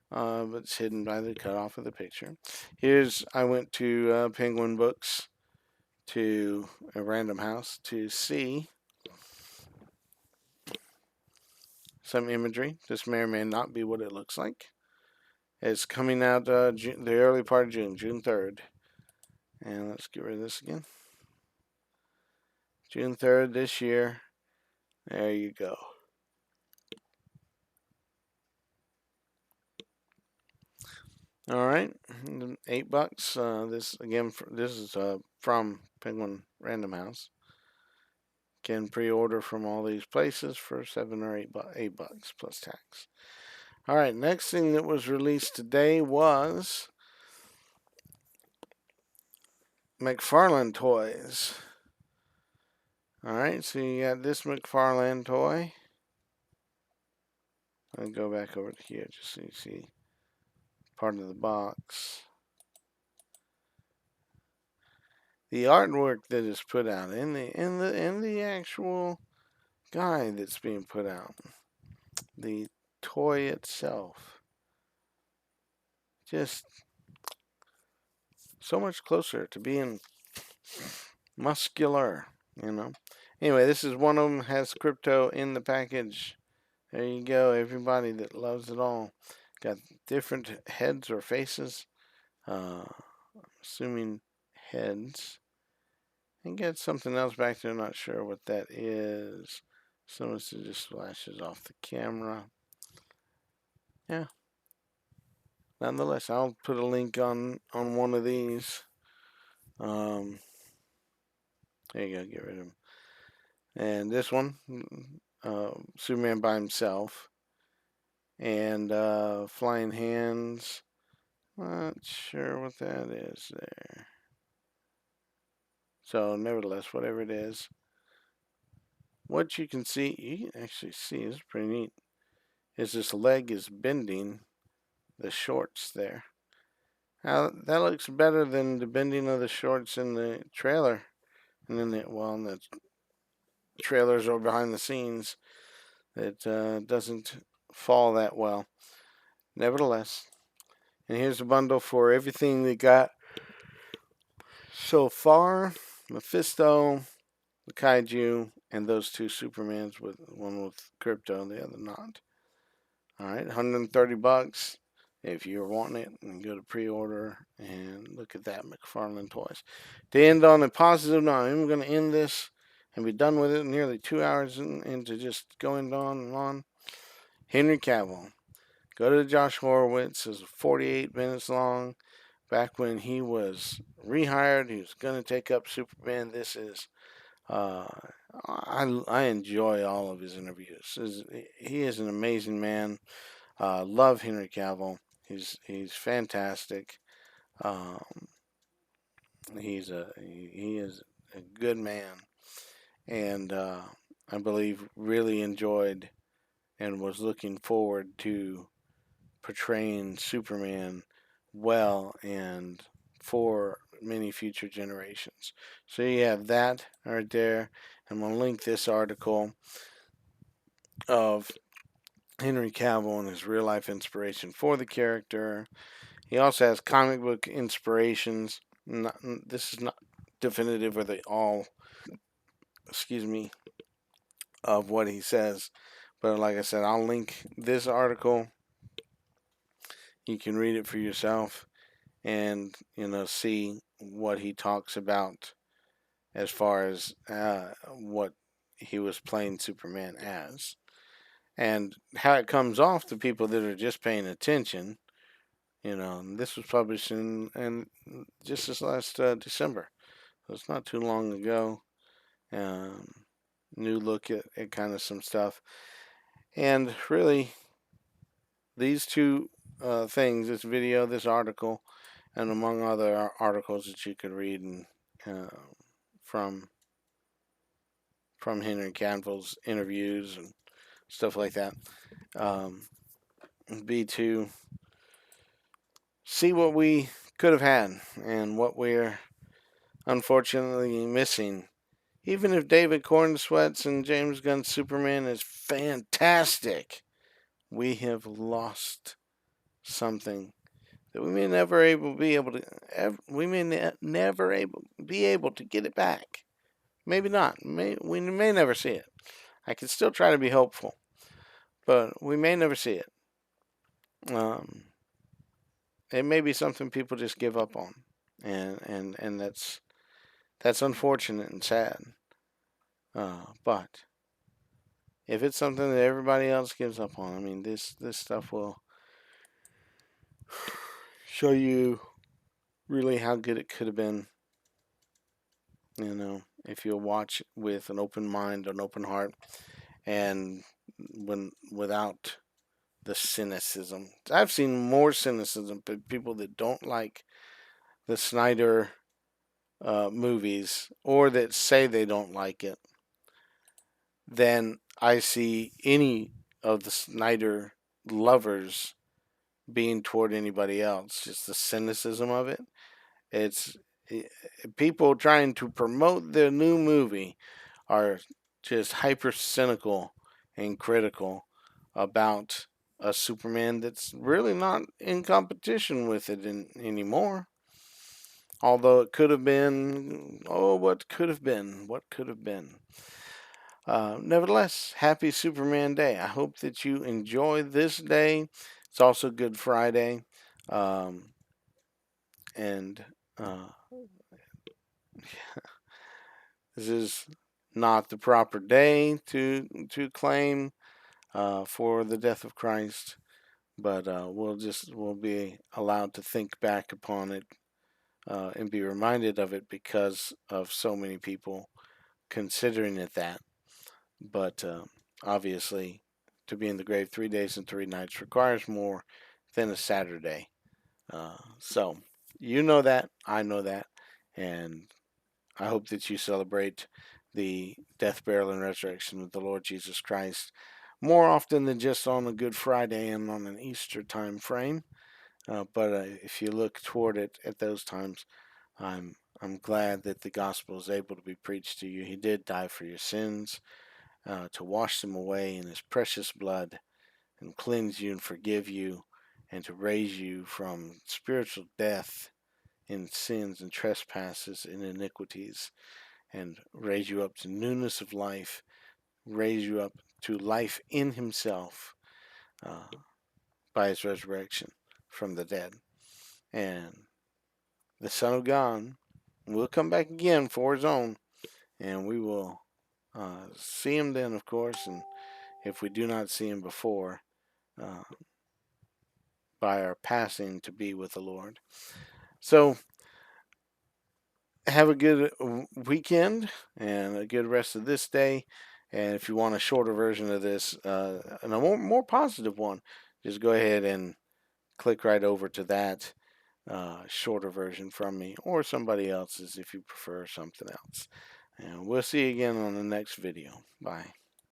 but it's hidden by the cutoff of the picture. I went to Penguin Books, to a random house to see some imagery. This may or may not be what it looks like. It's coming out the early part of June, June 3rd. And let's get rid of this again. June 3rd this year. There you go. All right, $8. This is from Penguin Random House. Can pre-order from all these places for $7 or $8 plus tax. All right, next thing that was released today was McFarlane toys. All right, so you got this McFarlane toy. I'll go back over to here just so you see part of the box. The artwork that is put out in the actual guide that's being put out, the toy itself, just so much closer to being muscular, Anyway, this is one of them, has crypto in the package. There you go, everybody that loves it all. Got different heads or faces. Assuming heads. And get something else back there, not sure what that is. So it just flashes off the camera. Yeah. Nonetheless, I'll put a link on one of these. There you go, get rid of him. And this one, Superman by himself. And flying hands. Not sure what that is there. So, nevertheless, whatever it is, what you can actually see, is pretty neat, is this leg is bending the shorts there. Now, that looks better than the bending of the shorts in the trailer. And then, the trailers or behind the scenes, it doesn't fall that well. Nevertheless, and here's a bundle for everything they got so far. Mephisto, the Kaiju, and those two Supermans, with one with crypto and the other not. Alright, $130 if you're wanting it, and go to pre-order and look at that, McFarlane Toys. To end on a positive note, I'm going to end this and be done with it, nearly 2 hours into just going on and on. Henry Cavill. Go to Josh Horowitz. It's 48 minutes long. Back when he was rehired, he was going to take up Superman. This is, I enjoy all of his interviews. He is an amazing man. Love Henry Cavill. He's fantastic. He is a good man, and I believe really enjoyed and was looking forward to portraying Superman well and for many future generations. So you have that right there. I'm going to link this article of Henry Cavill and his real life inspiration for the character. He also has comic book inspirations. This is not definitive or they all, excuse me, of what he says. But like I said, I'll link this article. You can read it for yourself and, see what he talks about as far as what he was playing Superman as. And how it comes off to people that are just paying attention. This was published in just this last December. So it's not too long ago. Um, New look at kind of some stuff. And really, these two things, this video, this article, and among other articles that you could read uh, from Henry Cavill's interviews and stuff like that, be to see what we could have had and what we're unfortunately missing. Even if David Cornsweet's and James Gunn's Superman is fantastic, we have lost something that we may never be able to get it back. Maybe not. We may never see it. I can still try to be hopeful, but we may never see it. It may be something people just give up on, and that's unfortunate and sad. But if it's something that everybody else gives up on, I mean, this stuff will show you really how good it could have been. If you watch with an open mind, an open heart, and without the cynicism. I've seen more cynicism, but people that don't like the Snyder movies or that say they don't like it, than I see any of the Snyder lovers being toward anybody else. Just the cynicism of it. It's people trying to promote their new movie are just hyper cynical and critical about a Superman that's really not in competition with it anymore. Although it could have been, what could have been, what could have been. Nevertheless, happy Superman Day. I hope that you enjoy this day. It's also Good Friday. And this is not the proper day to claim for the death of Christ, but we'll be allowed to think back upon it and be reminded of it because of so many people considering it that. But obviously, to be in the grave 3 days and 3 nights requires more than a Saturday. So you know that, I know that, and I hope that you celebrate the death, burial, and resurrection of the Lord Jesus Christ more often than just on a Good Friday and on an Easter time frame. But if you look toward it at those times, I'm glad that the gospel is able to be preached to you. He did die for your sins, to wash them away in His precious blood, and cleanse you and forgive you, and to raise you from spiritual death in sins and trespasses and iniquities, and raise you up to newness of life, raise you up to life in Himself by His resurrection from the dead. And the Son of God will come back again for His own, and we will see Him then, of course, and if we do not see Him before, by our passing to be with the Lord. So, have a good weekend and a good rest of this day. And if you want a shorter version of this and a more positive one, just go ahead and click right over to that shorter version from me or somebody else's if you prefer something else. And we'll see you again on the next video. Bye.